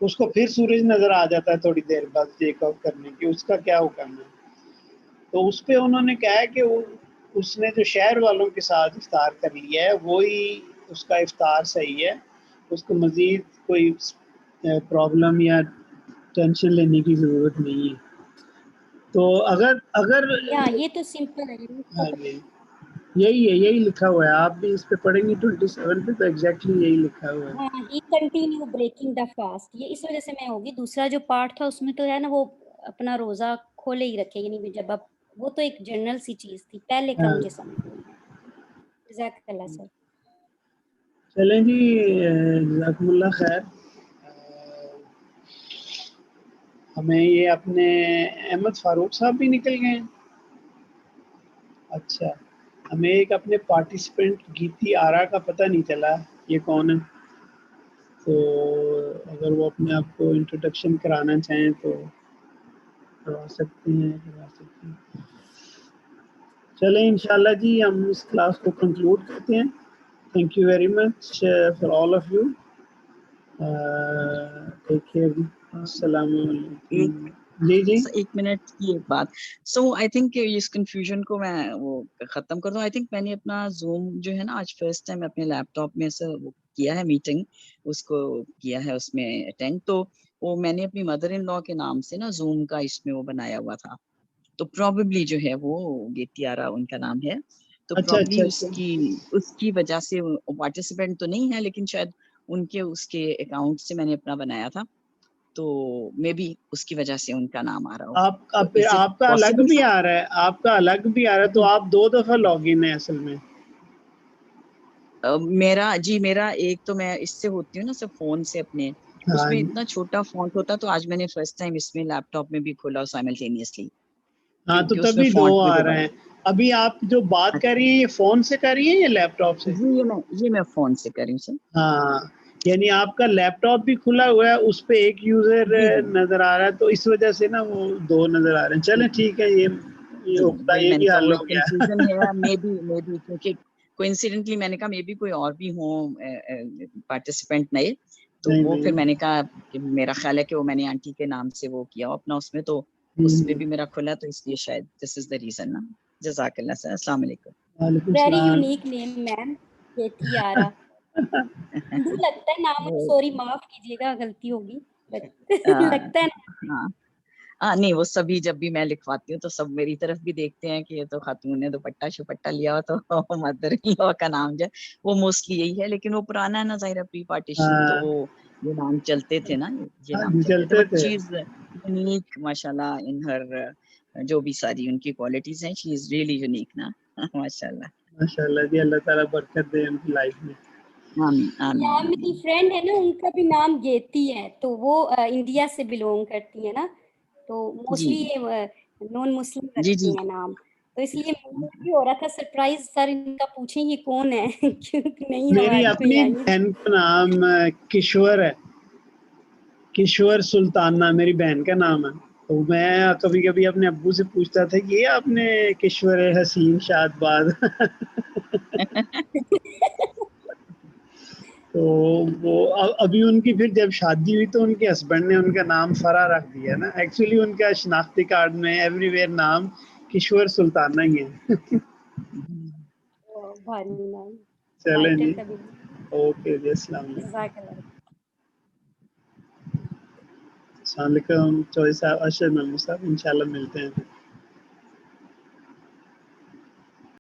اس کو پھر سورج نظر آ جاتا ہے تھوڑی دیر بعد ٹیک آف کرنے کی اس کا کیا حکم ہے تو اس پہ انہوں نے کہا ہے کہ اس نے جو شہر والوں کے ساتھ افطار کر لیا ہے وہی اس کا افطار صحیح ہے اس کو مزید کوئی پرابلم یا ٹینشن لینے کی ضرورت نہیں ہے تو اگر یہ تو سمپل ہے ہاں جی یہی لکھا ہوا ہے آپ بھی اس پہ پڑھیں گے 27 پہ تو ایگزیکٹلی یہی لکھا ہوا ہے ہاں he continue breaking the fast یہ اس وجہ سے میں ہوگی دوسرا جو پارٹ تھا اس میں تو ہے نا وہ اپنا روزہ کھولے ہی رکھے یعنی جب اب وہ تو ایک جنرل سی چیز تھی پہلے کا مجھے سمجھ نہیں آیا جزاک اللہ سر چلیں جی جزاکم اللہ خیر. ہمیں یہ اپنے احمد فاروق صاحب بھی نکل گئے ہیں. اچھا ہمیں ایک اپنے پارٹیسپینٹ گیتی آرا کا پتہ نہیں چلا یہ کون ہے, تو اگر وہ اپنے آپ کو انٹروڈکشن کرانا چاہیں تو کروا سکتے ہیں. چلیں انشاءاللہ جی ہم اس کلاس کو کنکلوڈ کرتے ہیں. Thank you very much for all of you. Take care. السلام علیکم. جی جی ایک منٹ کی ایک بات. سو آئی تھنک اس کنفیوژن کو میں وہ ختم کر دوں. آئی تھنک میں نے اپنا زوم جو ہے نا آج فرسٹ ٹائم اپنے لیپ ٹاپ میں سے کیا ہے میٹنگ, اس کو کیا ہے اس میں اٹینڈ, تو وہ میں نے اپنی مدر ان لا کے نام سے نا زوم کا اس میں وہ بنایا ہوا تھا, تو پروبیبلی جو ہے وہ گیتیارا ان کا نام ہے, تو پروبیبلی اس کی وجہ سے پارٹیسپینٹ تو نہیں ہے, لیکن شاید ان کے اس کے اکاؤنٹ سے میں نے اپنا بنایا تھا, تو مے بی اس کی وجہ سے ان کا نام آ رہا ہو. آپ کا الگ بھی آ رہا ہے, آپ کا الگ بھی آ رہا ہے, تو آپ 2 دفعہ لاگ ان ہے اصل میں. میرا ایک تو میں اس سے ہوتی ہوں نا صرف فون سے اپنے, اس میں اتنا چھوٹا فونٹ ہوتا, تو آج میں نے فرسٹ ٹائم اس میں لیپ ٹاپ میں بھی کھولا سائملٹینیسلی. ہاں تو تبھی 2 آ رہے ہیں. ابھی آپ جو بات کر رہی ہیں یہ فون سے کر رہی ہیں یا لیپ ٹاپ سے؟ جی یہ میں فون سے کر رہی ہوں سر. ہاں یعنی آپ کا لیپ ٹاپ بھی کھلا ہوا ہے, اس پہ ایک یوزر نظر آ رہا ہے, تو اس وجہ سے نا وہ 2 نظر آ رہے ہیں. چلیں ٹھیک ہے, یہ ہوتا ہے, یہ بھی حل ہو گیا. کنفیوژن ہے مے بی کیونکہ کوئنسیڈنٹلی میں نے کہا مے بی کوئی اور بھی ہوں پارٹیسپینٹ نئے, تو وہ پھر میں نے کہا کہ میرا خیال ہے کہ وہ میں نے آنٹی کے نام سے وہ کیا اپنا اس میں, تو اس میں بھی میرا کھلا, تو اس لیے شاید دس از دا ریزن نا. جزاک اللہ سر. السلام علیکم. ویری یونیک نیم میم گیتیارا. مجھے لگتا ہے نام, سوری معاف کیجیے گا غلطی ہوگی, لگتا ہے نہیں وہ سبھی جب بھی میں لکھواتی ہوں تو سب میری طرف بھی دیکھتے ہیں کہ یہ تو خاتون نے دوپٹہ شپٹہ لیا ہو, تو مدر ان لا کا نام جو ہے وہ موسٹلی یہی ہے, لیکن وہ پرانا ہے نا ظاہر پری پارٹیشن, تو وہ یہ نام چلتے تھے نا, یہ نام چلتے تھے. بٹ چیز یونیک ماشاءاللہ ان ہر جو بھی ساری ان کی کوالٹیز ہیں, شی از ریئلی یونیک نا. ماشاءاللہ ماشاءاللہ جی, اللہ تعالیٰ برکت دے ان کی لائف میں. میری فرینڈ ہے نا, ان کا بھی نام گیتی ہے, تو وہ انڈیا سے بلونگ کرتی ہے نا, تو موسٹلی نان مسلم رکھتی ہیں نام, تو اس لیے مجھے بھی ہو رہا تھا سرپرائز سر ان کا پوچھیں یہ کون ہے, کیونکہ نہیں میری ہماری کوئی اپنی بہن کا نام کشور ہے, کشور سلطانہ میری بہن کا نام ہے. تو میں کبھی کبھی اپنے ابو سے پوچھتا تھا کہ یہ آپ نے کشور حسین شاد باد تو وہ ابھی ان کی پھر جب شادی ہوئی تو ان کے ہسبینڈ نے ان کا نام فرا رکھ دیا نا. ایکچولی ان کا شناختی کارڈ میں ایوری ویئر نام کشور سلطانہ ہی ہے. چلیں جی, اوکے جی, السلام علیکم. السلام علیکم چوہدری صاحب, ارشد محمود صاحب, انشاءاللہ ملتے ہیں.